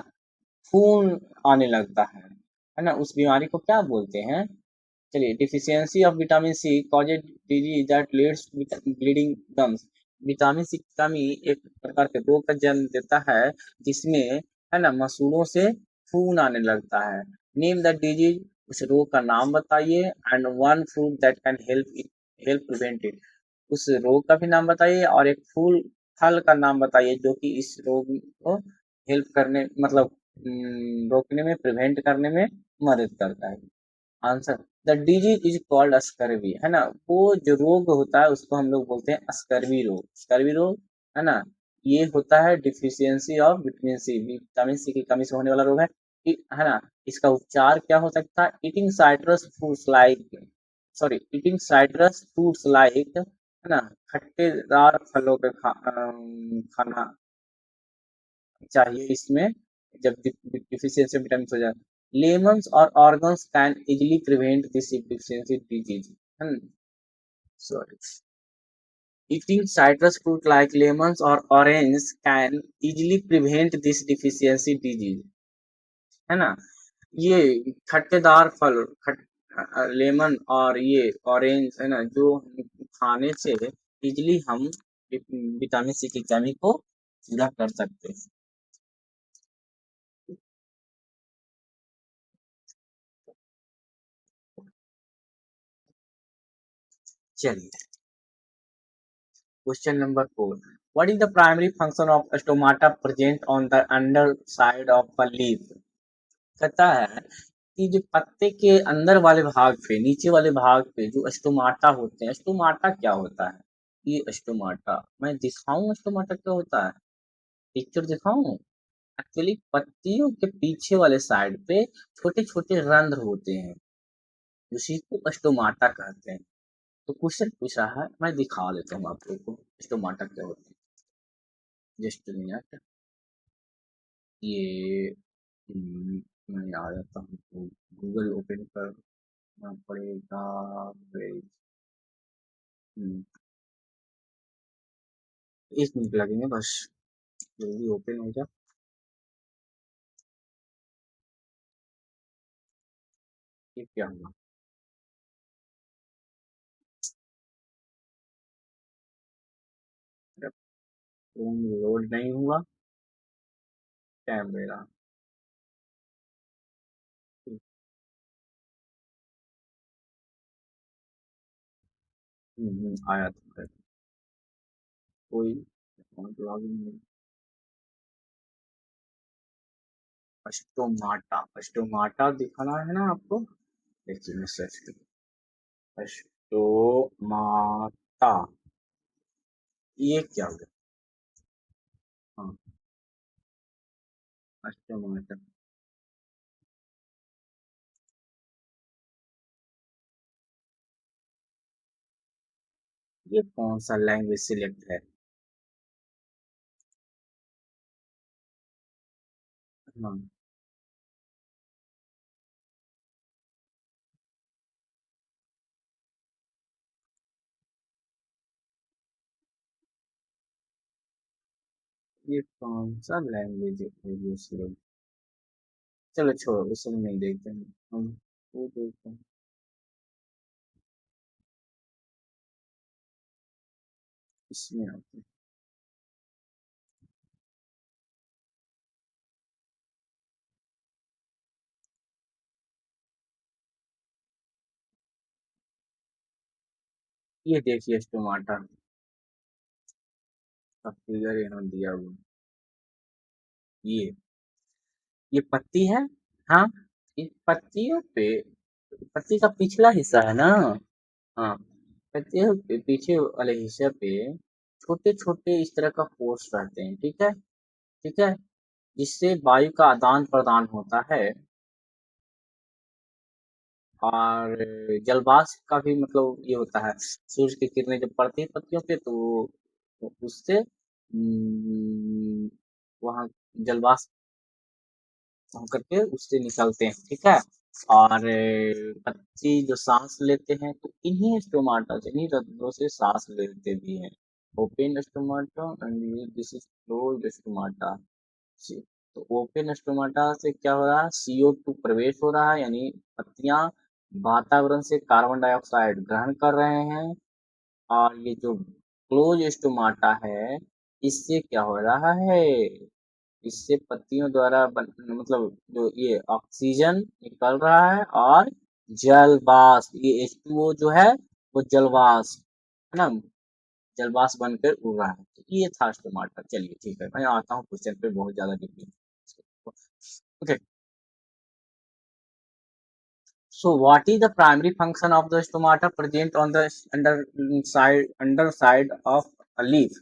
खून आने लगता है ना, उस बीमारी को क्या बोलते हैं। चलिए, deficiency of vitamin C causes disease that leads to bleeding gums. Vitamin C की कमी एक प्रकार के रोग का जन्म देता है जिसमें है ना मसूड़ों से खून आने लगता है। नेम द डिजीज, उस रोग का नाम बताइए, and one fruit that can help prevent it, उस रोग का भी नाम बताइए और एक फूल फल का नाम बताइए जो कि इस रोग को हेल्प करने मतलब रोकने में, प्रिवेंट करने में मदद करता है। Answer, the disease is called scurvy, है ना, वो जो रोग होता है उसको हम लोग बोलते हैं स्कर्वी रोग। स्कर्वी रोग है ना, ये होता है डिफिशियंसी ऑफ विटामिन सी की कमी से होने वाला रोग है, है ना। इसका उपचार क्या हो सकता है? Eating citrus fruits like, sorry, eating citrus fruits like, है ना, खट्टेदार फलों के खाना चाहिए इसमें, जब डिफिशियंसी विटामिन हो जाए। लेमन्स और organs can easily prevent this deficiency disease, है ना, sorry, eating citrus fruit like lemons or orange can easily prevent this deficiency disease, है ना। ये खट्टेदार फल, लेमन और ये ऑरेंज, है ना, जो खाने से इजीली हम विटामिन सी की कमी को पूरा कर सकते हैं। चलिए, question number 4, what is the primary function of stomata present on the under side of a leaf? कहता है कि जो पत्ते के अंदर वाले भाग पे, नीचे वाले भाग पे जो स्टोमाटा होते हैं, स्टोमाटा क्या होता है? ये स्टोमाटा मैं दिखाऊं, स्टोमाटा क्या होता है, पिक्चर दिखाऊं? एक्चुअली पत्तियों के पीछे वाले साइड पे छोटे छोटे रंध्र होते हैं, उसी को स्टोमाटा कहते हैं। तो क्वेश्चन पूछा है, मैं दिखा देता हूँ आप लोगों को स्टोमाटा क्या होता है। जस्ट मिनट, ये मैं आ जाता हूँ, तो गूगल ओपन करना पड़ेगा। वेरी, 1 मिनट लगेंगे बस, जल्दी ओपन हो जाए। ये क्या हुआ? लोड नहीं हुआ कैमरा। आया था कोई अकाउंट लॉगिन नहीं। स्टोमाटा, स्टोमाटा दिखाना है ना आपको, देखिए मैं सर्च करूँ, स्टोमाटा, ये क्या होगा? हाँ, स्टोमाटा, ये कौन सा लैंग्वेज सिलेक्ट है? हाँ, ये कौन सा लैंग्वेज है ये सिलेक्ट? चलो छोड़ो, उसमें नहीं देखते हैं हम, वो देखते हैं, इसमें आते हैं। ये देखिए टमाटर का फिगर यहाँ दिया हुआ, ये पत्ती है। हाँ, इन पत्तियों पे, पत्ती का पिछला हिस्सा है ना, हाँ, पत्तियों पे पीछे वाले हिस्से पे छोटे छोटे इस तरह का पोर्स रहते हैं, ठीक है, ठीक है, जिससे वायु का आदान प्रदान होता है, और जलवाष्प का भी मतलब ये होता है, सूर्य की किरणें जब पड़ती है पत्तियों पे तो उससे वहाँ जलवाष्प होकर के उससे निकलते हैं, ठीक है, और पक्षी जो सांस लेते हैं तो इन्हीं स्टोमाटा से, इन्हीं रंध्रों से सांस लेते भी हैं। Open stomata and this is closed stomata. तो ओपन स्टोमाटा से क्या हो रहा है, CO2 प्रवेश हो रहा है, यानी पत्तियां वातावरण से कार्बन डाइऑक्साइड ग्रहण कर रहे हैं, और ये जो क्लोज स्टोमाटा है, इससे क्या हो रहा है, इससे पत्तियों द्वारा मतलब जो ये ऑक्सीजन निकल रहा है, और जल वाष्प, ये H2O जो है वो जल वाष्प, है ना, जल वाष्प बनकर उड़ रहा है। तो ये था टमाटर। चलिए ठीक है, मैं आता हूँ क्वेश्चन पे, बहुत ज्यादा detail. Okay, so what is the primary function of the stomata present on the underside of a leaf,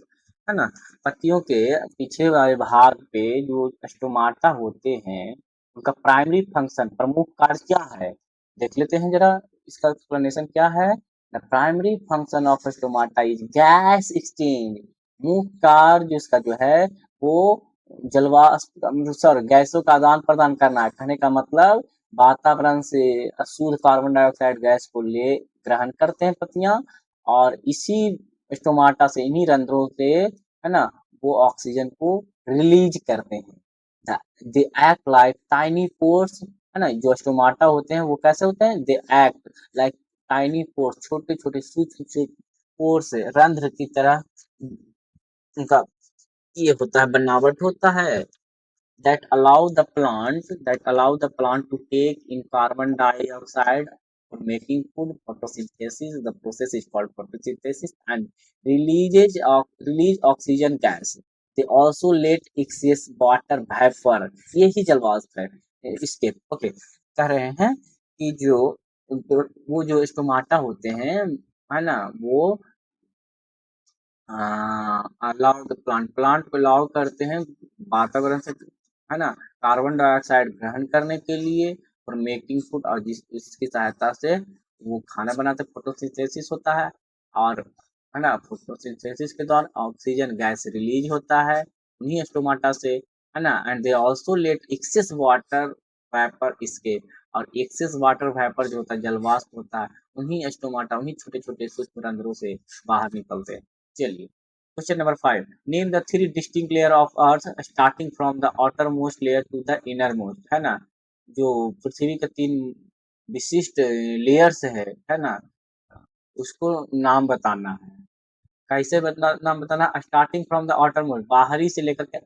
है ना, पत्तियों के पीछे वाले भाग पे जो स्टोमाटा होते हैं, उनका प्राइमरी फंक्शन, प्रमुख कार्य क्या है, देख लेते हैं जरा, इसका एक्सप्लेनेशन क्या है। The primary function of stomata is gas exchange, मुख्य कार्य जो इसका जो है वो जलवाष्प सॉरी गैसों का आदान प्रदान करना है। कहने का मतलब वातावरण से अशुद्ध कार्बन डाइऑक्साइड गैस को ले ग्रहण करते हैं पत्तियां, और इसी स्टोमाटा से, इन्हीं रंध्रों से, है ना, वो ऑक्सीजन को रिलीज करते हैं। They act like tiny pores, है ना, जो स्टोमाटा होते हैं वो कैसे होते हैं, they act like tiny pores, छोटे छोटे सूक्ष्म से पोर्स, रंध्र की तरह उनका ये होता है, बनावट होता है। that allow the plant to take in carbon dioxide for making food. Photosynthesis, the process is called photosynthesis, and release oxygen gas. They also let excess water vapor, ये ही जलवाष्प है। इसके ओके कह रहे हैं कि जो वो जो स्टोमाटा होते हैं, है ना, वो अलाउ द प्लांट को अलाउ करते हैं वातावरण से, है ना, कार्बन डाइऑक्साइड ग्रहण करने के लिए, और मेकिंग फूड, और जिस इसकी सहायता से वो खाना बनाते, फोटोसिंथेसिस होता है, और है ना, फोटोसिंथेसिस के दौरान ऑक्सीजन गैस रिलीज होता है उन्हीं स्टोमाटा से, है ना, and they also let excess water vapour escape, और एक्सेस वाटर वेपर जो होता है, जलवाष्प होता है, उन्हीं स्टोमाटा, उन्हीं छोटे छोटे सूक्ष्म रंध्रों से बाहर निकलते हैं। चलिए, question number 5, name the 3 distinct layer of Earth starting from the outer most layer to the inner most, है ना, जो पृथ्वी के 3 विशिष्ट लेयर्स है ना, उसको नाम बताना है। कैसे नाम बताना, starting from the outer most, बाहरी से लेकर के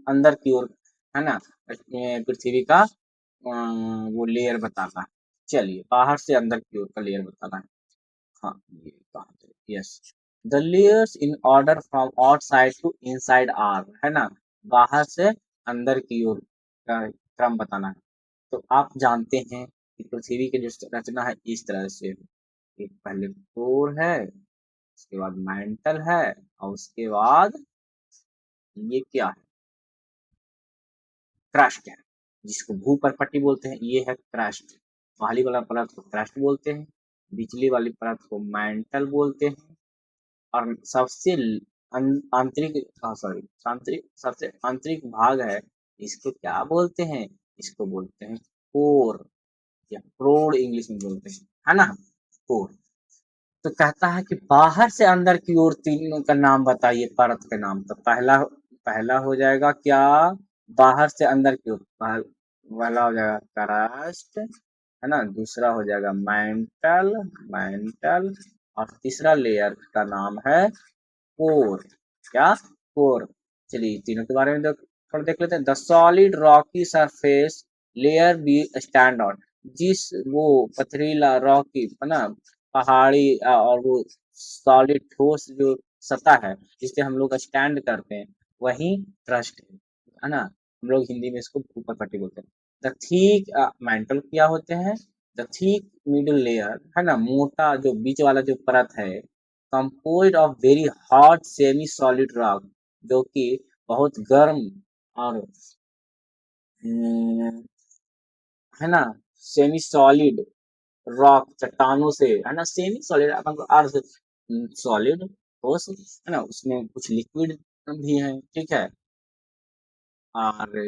अंदर की ओर, है ना, पृथ्वी का वो लेयर बताना है। चलिए, बाहर से अंदर की ओर का लेयर बताना है। हाँ, ये कहा yes, the layers in order from outside to inside are, है ना, बाहर से अंदर की ओर का क्रम बताना है। तो आप जानते हैं कि पृथ्वी की जो रचना है इस तरह से, एक पहले कोर है, उसके बाद मैंटल है, और उसके बाद ये क्या है, क्रस्ट है, जिसको भूपर्पट्टी बोलते हैं, ये है क्रस्ट। पहली वाला परत को क्रस्ट बोलते हैं, बिचली वाली परत को मैंटल बोलते हैं, और सबसे आंतरिक सॉरी आंतरिक सबसे आंतरिक भाग है, इसको क्या बोलते हैं, इसको बोलते हैं कोर, या प्रोड इंग्लिश में बोलते हैं, है ना, कोर। तो कहता है कि बाहर से अंदर की ओर तीनों का नाम बताइए, परत के नाम। तो पहला पहला हो जाएगा क्या, बाहर से अंदर की ओर, पहला हो जाएगा क्रस्ट, है ना, दूसरा हो जाएगा मैंटल मैंटल और तीसरा लेयर का नाम है कोर, क्या, कोर। चलिए, तीनों के बारे में थोड़ा देख लेते हैं। The solid rocky surface layer be stand out, जिस वो पथरीला रॉकी, है ना, पहाड़ी और वो सॉलिड ठोस जो सतह है जिसपे हम लोग स्टैंड करते हैं, वही ट्रस्ट है ना, हम लोग हिंदी में इसको ऊपर पट्टी बोलते हैं। द थीक मेंटल क्या होते हैं, द थीक मिडिल लेयर, है ना, मोटा जो बीच वाला जो परत है, composed of very hot semi solid rock, जो कि बहुत गर्म और है ना, सेमी सॉलिड रॉक, चट्टानों से, है ना, सेमी सॉलिड अपन को अर्थ सॉलिड ठोस, है ना, उसमें कुछ लिक्विड भी है, ठीक है, और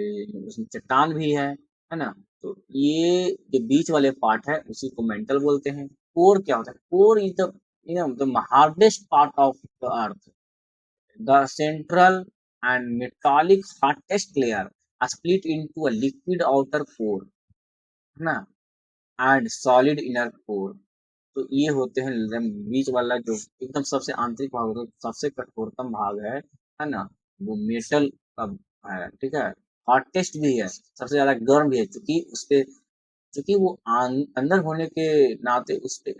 उसमें चट्टान भी है ना। तो ये जो बीच वाले पार्ट है उसी को मेंटल बोलते हैं। कोर क्या होता है, core is the hardest part of the earth, the central and metallic hottest layer are split into a liquid outer core, है ना, and solid inner core। तो ये होते हैं एकदम बीच वाला जो एकदम सबसे आंतरिक भाग होता है, सबसे कठोरतम भाग है ना, वो मेटल का है, ठीक है, हॉटेस्ट भी है, सबसे ज्यादा गर्म भी है, क्योंकि वो अंदर होने के नाते उस पे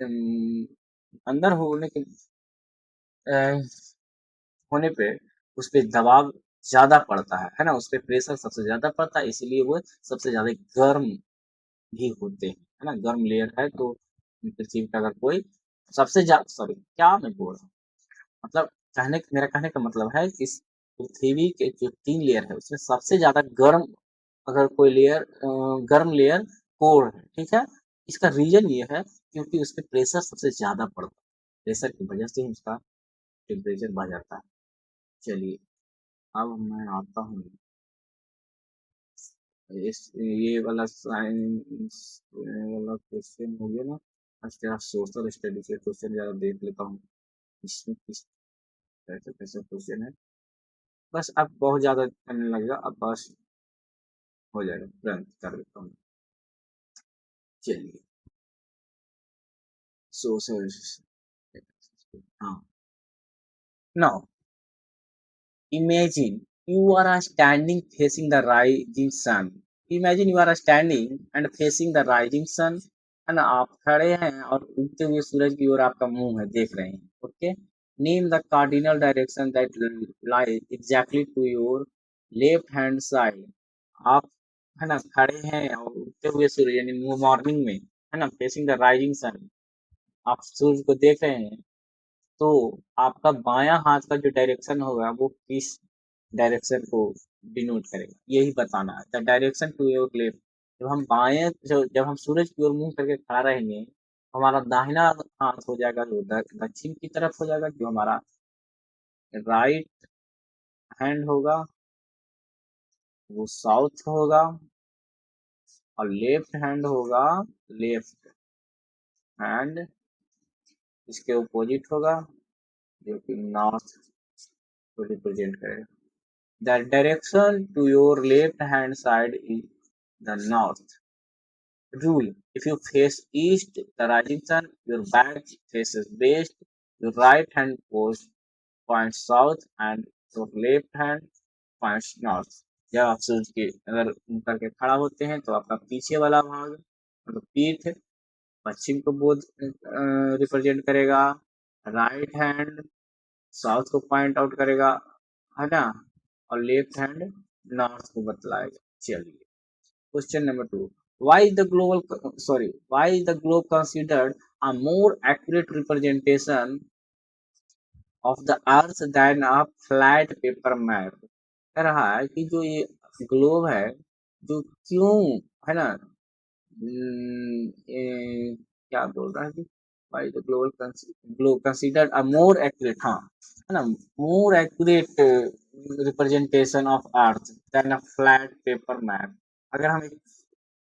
अंदर होने के होने पे उस पे दबाव ज़्यादा पड़ता है ना? उस पे प्रेशर सबसे ज़्यादा पड़ता है, इसीलिए वो सबसे ज़्यादा गर्म भी होते हैं, है ना? गर्म लेयर है तो पृथ्वी का अगर कोई सबसे ज़्यादा सॉरी क्या मैं बोल रहा हूँ? मतलब मेरा कहने का मतलब है कि इस पृथ्वी के जो 3 लेयर है उसमें सबसे ज़्यादा गर्म अगर कोई लेयर गर्म लेयर कोर है, ठीक है। इसका रीजन ये है क्योंकि उस पे प्रेशर सबसे ज्यादा पड़ता है, प्रेशर की वजह से ही उसका टेम्परेचर बढ़ जाता है। चलिए अब मैं आता हूँ इस ये वाला साइंस वाला क्वेश्चन हो गया ना। आज तेरा सोशल स्टडी से क्वेश्चन जरा देख लेता हूँ, इसमें किस कैसे कैसे क्वेश्चन है। बस अब बहुत ज्यादा करने लगेगा, अब बस हो जाएगा, तुरंत कर देता हूँ। चलिए सोशल, हाँ, now imagine you are standing facing the rising sun. Imagine you are standing and facing the rising sun, है ना। आप खड़े हैं और उगते हुए सूरज की ओर आपका मुंह है, देख रहे हैं। Okay, name the cardinal direction that lie exactly to your left hand side. आप, है ना, खड़े हैं और उगते हुए सूरज यानी मॉर्निंग में, है ना, फेसिंग द राइजिंग सन, आप सूरज को देख रहे हैं। तो आपका बायां हाथ का जो डायरेक्शन होगा वो किस डायरेक्शन को डिनोट करेगा, यही बताना है। The direction to your left, जब हम सूरज की ओर मुंह करके खड़ा रहेंगे, हमारा दाहिना हाथ हो जाएगा जो दक्षिण की तरफ हो जाएगा, जो हमारा राइट हैंड होगा वो साउथ होगा, और लेफ्ट हैंड होगा, लेफ्ट हैंड इसके अपोजिट होगा, जो कि नॉर्थ को रिप्रेजेंट करेगा। The direction to your left hand side is the north. Rule: if you face east, the rising sun, your back faces west, your right hand points south, and your left hand points north. जब आप सूरज के अगर करके खड़ा होते हैं तो आपका पीछे वाला भाग मतलब पीठ पश्चिम को बोध रिप्रेजेंट करेगा, राइट हैंड साउथ को पॉइंट आउट करेगा, है ना, और लेफ्ट हैंड नॉर्थ को बतलाएगा। चलिए question number 2, why is the globe considered a more accurate representation of the earth than a flat paper map? कह रहा है कि जो ये ग्लोब है, जो क्यों, है ना, क्या बोल रहा है कि why the globe considered a more accurate, हाँ, है ना, more accurate representation of earth than a flat paper map। अगर हम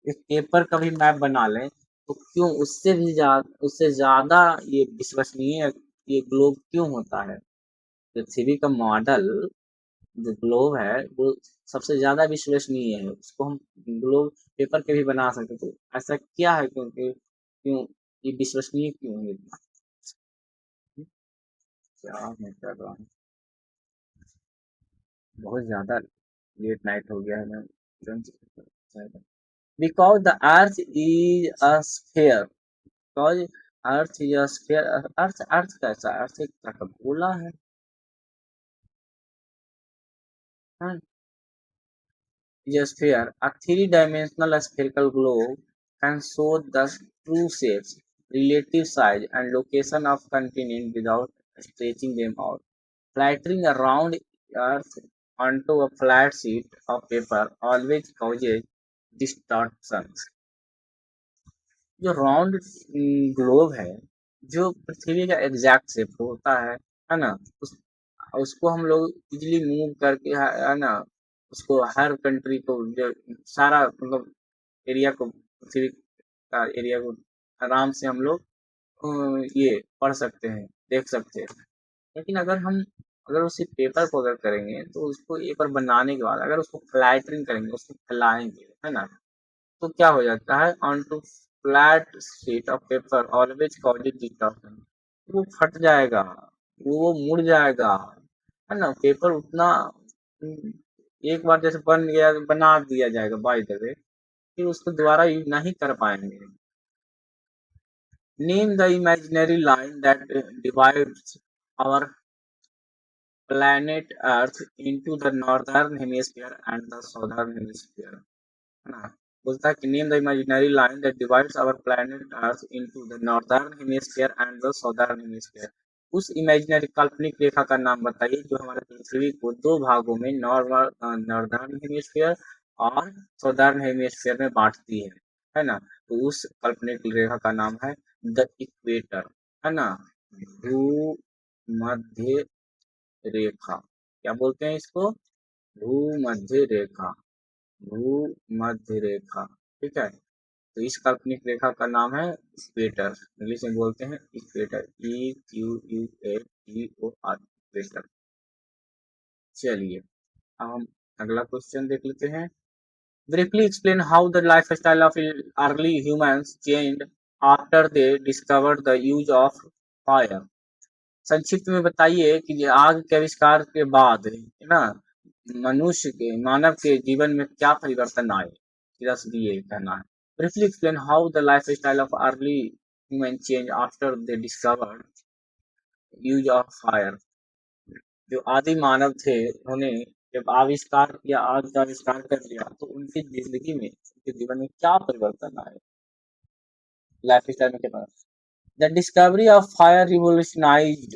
एक पेपर का भी मैप बना लें तो क्यों उससे ज्यादा ये विश्वसनीय ये ग्लोब क्यों होता है। पृथ्वी का मॉडल जो ग्लोब है वो सबसे ज्यादा विश्वसनीय है, उसको हम ग्लोब पेपर के भी बना सकते हैं। तो ऐसा क्या है, क्योंकि क्यों ये विश्वसनीय क्यों है इतना? क्या मैं कर रहा हूँ, बहुत ज्यादा लेट नाइट हो गया है, मैं because the earth is a sphere, because earth is a sphere. Earth earth कैसा है? अर्थ एक तरह का गोला है, हाँ? is a sphere. A three-dimensional spherical globe can show the true shapes, relative size, and location of continents without stretching them out. Flattering a round Earth onto a flat sheet of paper always causes distortion. जो round globe है, जो पृथ्वी का exact shape होता है ना, उस उसको हम लोग इजीली मूव करके, है ना, उसको हर कंट्री को जो सारा मतलब एरिया को, पृथ्वी का एरिया को आराम से हम लोग ये पढ़ सकते हैं, देख सकते हैं। लेकिन अगर उसी पेपर को अगर करेंगे तो उसको एक बार बनाने के बाद अगर उसको फ्लैटरिंग करेंगे, उसको फैलाएंगे, है ना, तो क्या हो जाता है, on to flat sheet of paper always causes distortion, वो फट जाएगा, वो मुड़ जाएगा, है ना। पेपर उतना एक बार जैसे बन गया बना दिया जाएगा बाय द वे, फिर उसको दोबारा यूज नहीं कर पाएंगे। Name the imaginary line that divides our planet Earth into the northern hemisphere and the southern hemisphere, है ना। बोलता है कि name the imaginary line that divides our planet Earth into the northern hemisphere and the southern hemisphere. उस imaginary काल्पनिक रेखा का नाम बताइए जो हमारे पृथ्वी को दो भागों में, नॉर्दर्न हेमिस्फीयर और सौदर्न हेमिस्फीयर में बांटती है ना। तो उस काल्पनिक रेखा का नाम है द इक्वेटर, है ना, भूमध्य रेखा। क्या बोलते हैं इसको? भूमध्य रेखा, भूमध्य रेखा। ठीक है, तो इस काल्पनिक रेखा का नाम है इक्वेटर, इंग्लिश में बोलते हैं इक्वेटर, EQUATER, इक्वेटर। चलिए, अब हम अगला क्वेश्चन देख लेते हैं। Briefly explain how the lifestyle of early humans changed after they discovered the use of fire। संक्षिप्त में बताइए कि ये आग के आविष्कार के बाद, है ना, मनुष्य के, मानव के जीवन में क्या परिवर्तन आए। सीधा सीधी ये कहना है। Briefly explain how the lifestyle of early humans changed after they discovered use of fire। जो आदि मानव थे, उन्होंने जब आविष्कार किया, आग का आविष्कार कर लिया, तो उनकी जिंदगी में, उनके जीवन में क्या परिवर्तन आए, लाइफ स्टाइल में क्या परिवर्तन। The discovery of fire revolutionized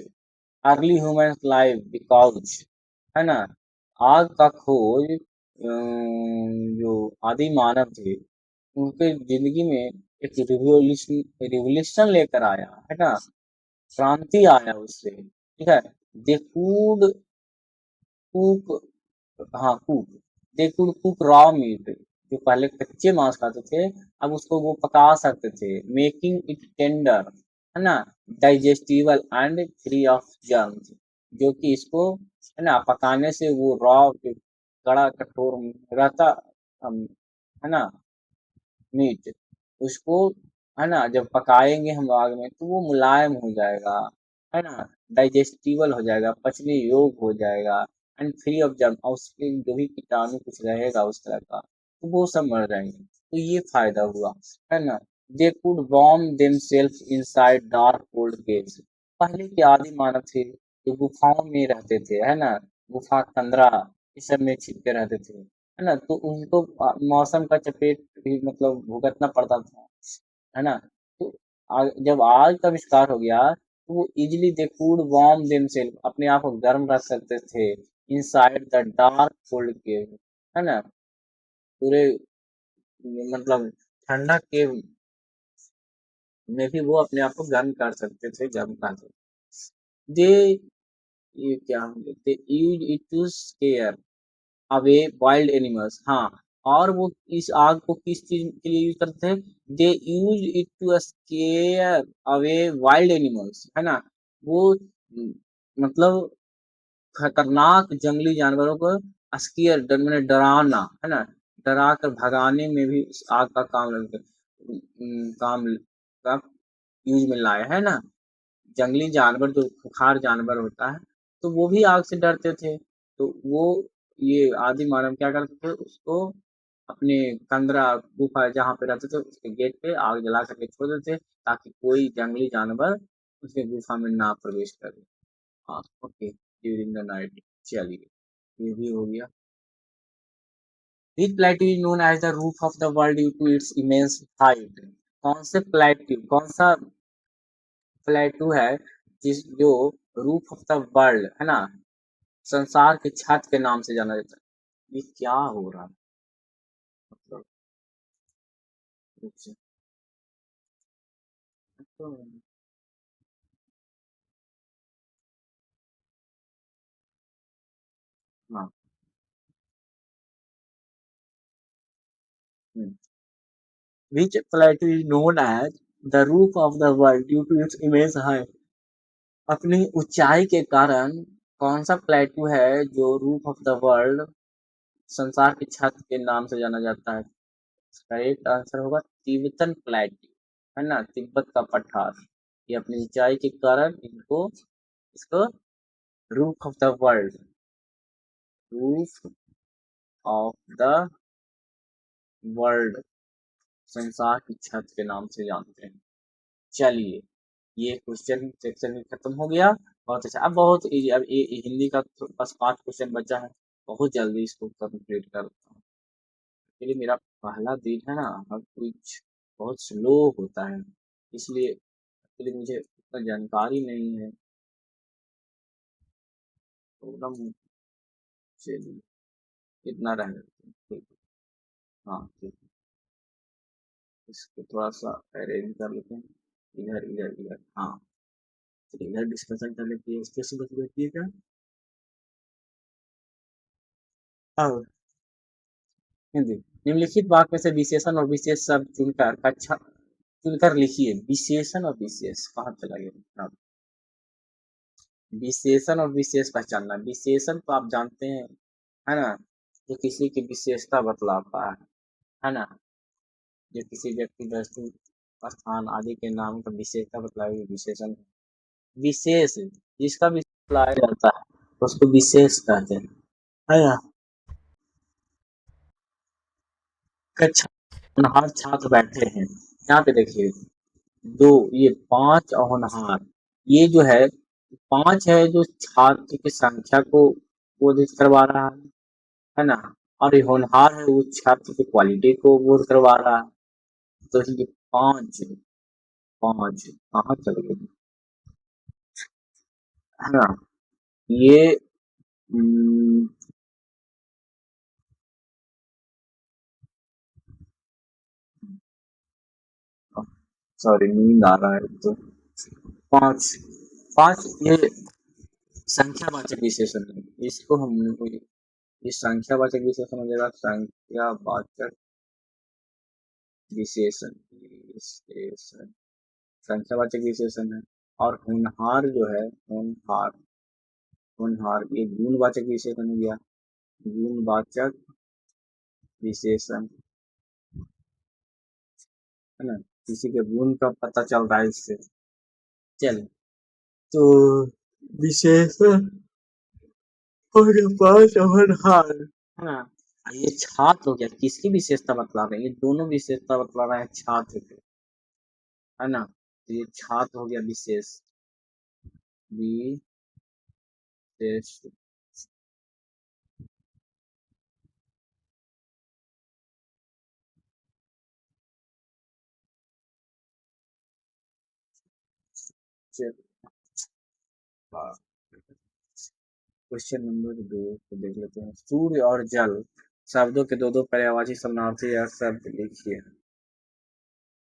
early human life because, है ना, आग का खोज जो आदि मानव थे, उनके जिंदगी में एक रिवोल्यूशन लेकर आया, है ना, क्रांति आया उससे। ठीक है, दे कुड कुक, हाँ cook, they could cook raw meat, जो पहले कच्चे मांस खाते थे, अब उसको वो पका सकते थे, मेकिंग इट टेंडर, है ना, digestible and free of germs, जो कि इसको, है ना, पकाने से वो रॉ जो कड़ा कठोर रहता, है ना, मीट, उसको, है ना, जब पकाएंगे हम आग में तो वो मुलायम हो जाएगा, है ना, डाइजेस्टिबल हो जाएगा, पचने योग्य हो जाएगा, एंड फ्री ऑफ जर्म, और उसके जो भी कीटाणु कुछ रहेगा उस तरह का, तो वो सब मर जाएंगे। तो ये फायदा हुआ, है ना। They could warm themselves inside dark cold caves. पहले के आदि मानव थे जो गुफाओं में रहते थे, है ना, गुफा कंदरा इस सब में छिप के रहते थे, है ना, तो उनको मौसम का चपेट भी मतलब भुगतना पड़ता था, है ना। तो जब आग का आविष्कार हो गया, तो वो easily they could warm themselves, अपने आप को गर्म रख सकते थे, inside the dark cold cave, है ना, पूरे मतलब ठंडा केव में भी वो अपने आप को गर्म कर सकते थे, गर्म कर सकते। दे, ये क्या हम देखते, use it to scare away wild animals. हाँ, और वो इस आग को किस चीज के लिए यूज करते हैं? They use it to scare away wild animals, है ना, वो मतलब खतरनाक जंगली जानवरों को स्केयर, डर मैंने डराना, है ना, डरा कर भगाने में भी इस आग का काम का यूज में लाया, है ना। जंगली जानवर जो खुखार जानवर होता है, तो वो भी आग से डरते थे, तो वो, ये आदि मानव क्या करते थे, उसको अपने कंदरा गुफा जहाँ पे रहते थे उसके गेट पे आग जला करके छोड़ देते, ताकि कोई जंगली जानवर उसके गुफा में ना प्रवेश करे। हाँ, ओके, ड्यूरिंग द नाइट। चलिए, ये भी हो गया। This plateau is known as the roof of the world due to its immense height। कौन से प्लेट्यू, कौन सा प्लेट्यू है जिस जो रूफ ऑफ द वर्ल्ड, है ना, संसार की छत के नाम से जाना जाता है। ये क्या हो रहा है मतलब, अच्छा, तो, हाँ, which plateau is known as the roof of the world due to its immense height। अपनी ऊंचाई के कारण कौन सा प्लेट्यू है जो रूफ ऑफ द वर्ल्ड, संसार की छत के नाम से जाना जाता है? इसका एक आंसर होगा तिब्बतन प्लेट्यू, है ना, तिब्बत का पठार। ये अपनी ऊंचाई के कारण इनको, इसको roof of the world, roof of the world, संसार की छत के नाम से जानते हैं। चलिए, ये क्वेश्चन सेक्शन भी खत्म हो गया। बहुत अच्छा, अब बहुत इजी, अब ये हिंदी का बस 5 क्वेश्चन बचा है, बहुत जल्दी इसको कंप्लीट करता हूँ। एक्चुअली मेरा पहला दिन है ना, हर कुछ बहुत स्लो होता है, इसलिए एक्चुअली मुझे उतना जानकारी नहीं है, प्रॉब्लम। चलिए, इतना रहने देते हैं। ठीक है। हाँ ठीक है, इसको थोड़ा सा अरेंज कर लेते हैं, इधर इधर इधर, हाँ। तो इधर डिस्कशन कर लेते हैं, इसके से बच बैठिएगा। अब हिंदी, निम्नलिखित वाक्य में से विशेषण और विशेष शब्द चुनकर कक्षा चुनकर लिखिए। विशेषण और विशेष कहाँ चला गया? अब विशेषण और विशेष पहचानना। विशेषण तो आप जानते हैं, है ना, जो किसी की विशेषता बतलाता है ना, जो किसी व्यक्ति, वस्तु, स्थान आदि के नाम का विशेषता बतलाए विशेषण। विशेष, जिसका विशेष लाया जाता है उसको विशेष कहते हैं, है ना। कक्षा होनहार छात्र बैठे हैं, यहाँ पे देखिए, दो, ये पांच और होनहार, ये जो है पांच है जो छात्र की संख्या को बोधित करवा रहा है ना, और ये होनहार है वो छात्र की क्वालिटी को बोध करवा रहा है। तो ये पांच, पांच कहाँ चल गए, है ना, ये सॉरी नींद आ रहा है तो, पांच, पांच ये संख्यावाचक विशेषण है, इसको हम, ये संख्यावाचक विशेषण हो जाएगा, संख्यावाचक विशेषण, विशेषण संख्यावाचक विशेषण है। और होनहार जो है, होनहार, होनहार ये गुणवाचक विशेषण हो गया, गुणवाचक विशेषण, है ना, किसी के गुण का पता चल रहा है इससे। चल, तो विशेषण हो गया पांच, होनहार, है ना। ये छात्र हो गया, किसकी विशेषता बतला रहे हैं, ये दोनों विशेषता बतला रहा है छात्र के, है ना। तो ये छात्र हो गया विशेष, विशेष, क्वेश्चन नंबर 2 को देख लेते हैं। सूर्य और जल शब्दों के दो दो पर्यायवाची समानार्थी अर्थ शब्द लिखिए।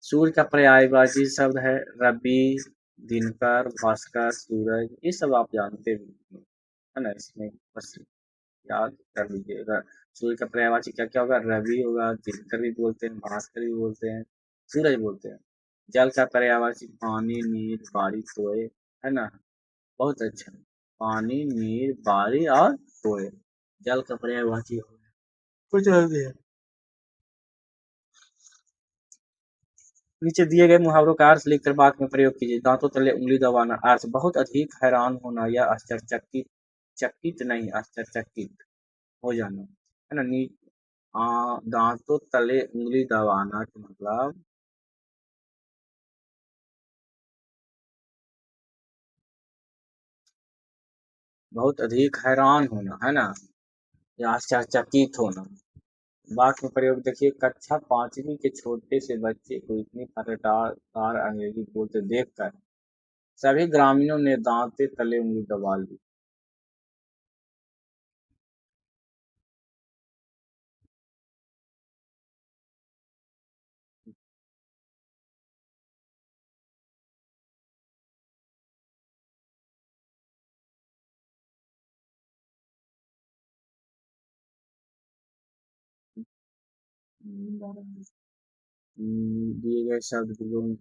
सूर्य का पर्यायवाची शब्द है रवि, दिनकर, भास्कर, सूरज, ये सब आप जानते हैं, है ना। इसमें बस याद कर लीजिएगा। सूर्य का पर्यायवाची क्या क्या होगा, रवि होगा, दिनकर भी बोलते हैं, भास्कर भी बोलते हैं, सूरज बोलते हैं। जल का पर्यायवाची पानी, नीर, बारिश, सोए, है ना। बहुत अच्छा, पानी, नीर, बारिश और सोए, जल का पर्यायवाची हो गया। कुछ जल्दी है, नीचे दिए गए मुहावरों का अर्थ लिखकर वाक्य में प्रयोग कीजिए। दांतों तले उंगली दबाना, अर्थ बहुत अधिक हैरान होना या आश्चर्यचकित, चकित नहीं आश्चर्यचकित हो जाना, है ना। दांतों तले उंगली दबाना का मतलब बहुत अधिक हैरान होना, है ना, या आश्चर्यचकित होना। वाक्य में प्रयोग देखिए, कक्षा पांचवी के छोटे से बच्चे को इतनी फटकार अंग्रेजी बोलते देखकर सभी ग्रामीणों ने दांते तले उंगली दबा ली। दिए गए शब्द विलोम,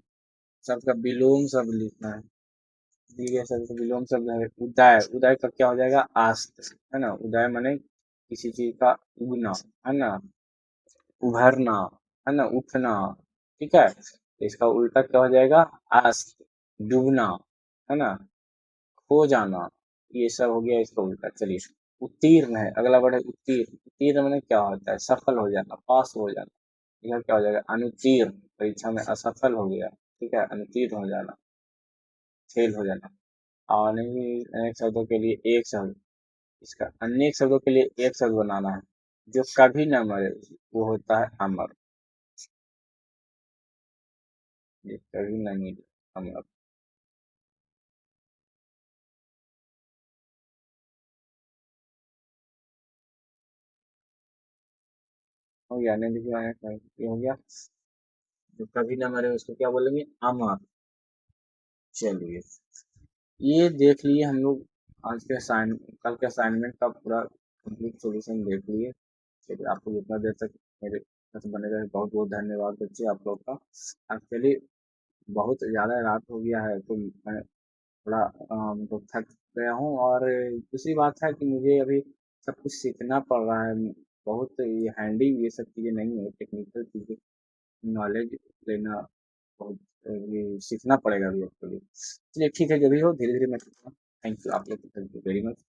शब्द का विलोम शब्द लिखना है। दिए गए शब्द का विलोम शब्द है उदय, उदय का क्या हो जाएगा, आस्त, है ना। उदय माने किसी चीज का उगना, है ना, उभरना, है ना, उठना, ठीक है। तो इसका उल्टा क्या हो जाएगा, आस्त, डूबना, है ना, खो जाना, ये सब हो गया इसका उल्टा। चलिए, उत्तीर्ण है, अगला वर्ड है उत्तीर्ण। उत्तीर्ण माने क्या होता है, सफल हो जाना, पास हो जाना। यह क्या हो जाएगा, अनुत्तीर्ण, परीक्षा में असफल हो गया, ठीक है, अनुत्तीर्ण हो जाना, फेल हो जाना। और नहीं, अनेक शब्दों के लिए एक शब्द, इसका अनेक शब्दों के लिए एक शब्द बनाना है, जो कभी न मरे, वो होता है अमर, ये कभी न मिले, अमर। हो गया, नहीं लिख रहा है, ये हो गया। जो कभी ना मरे उसको क्या बोलेंगे? अमर। चलिए, ये देख लिए हम लोग। आज के असाइन कल के असाइनमेंट का पूरा कंप्लीट सॉल्यूशन देख लिए। चलिए, आपको जितना देर तक मेरे साथ बने रहे बहुत बहुत धन्यवाद बच्चे आप लोग का। एक्चुअली बहुत ज़्यादा रात हो गया है, तो मैं थोड़ा मतलब थक गया हूँ, और दूसरी बात है कि मुझे अभी सब कुछ सीखना पड़ रहा है। बहुत ये हैंडी ये सब चीज़ें नहीं है, टेक्निकल चीज़ें नॉलेज लेना बहुत ये सीखना पड़ेगा अभी एक्चुअली। चलिए ठीक है, जो भी हो धीरे धीरे मैं सीखूंगा। थैंक यू, आप लोग थैंक यू वेरी मच।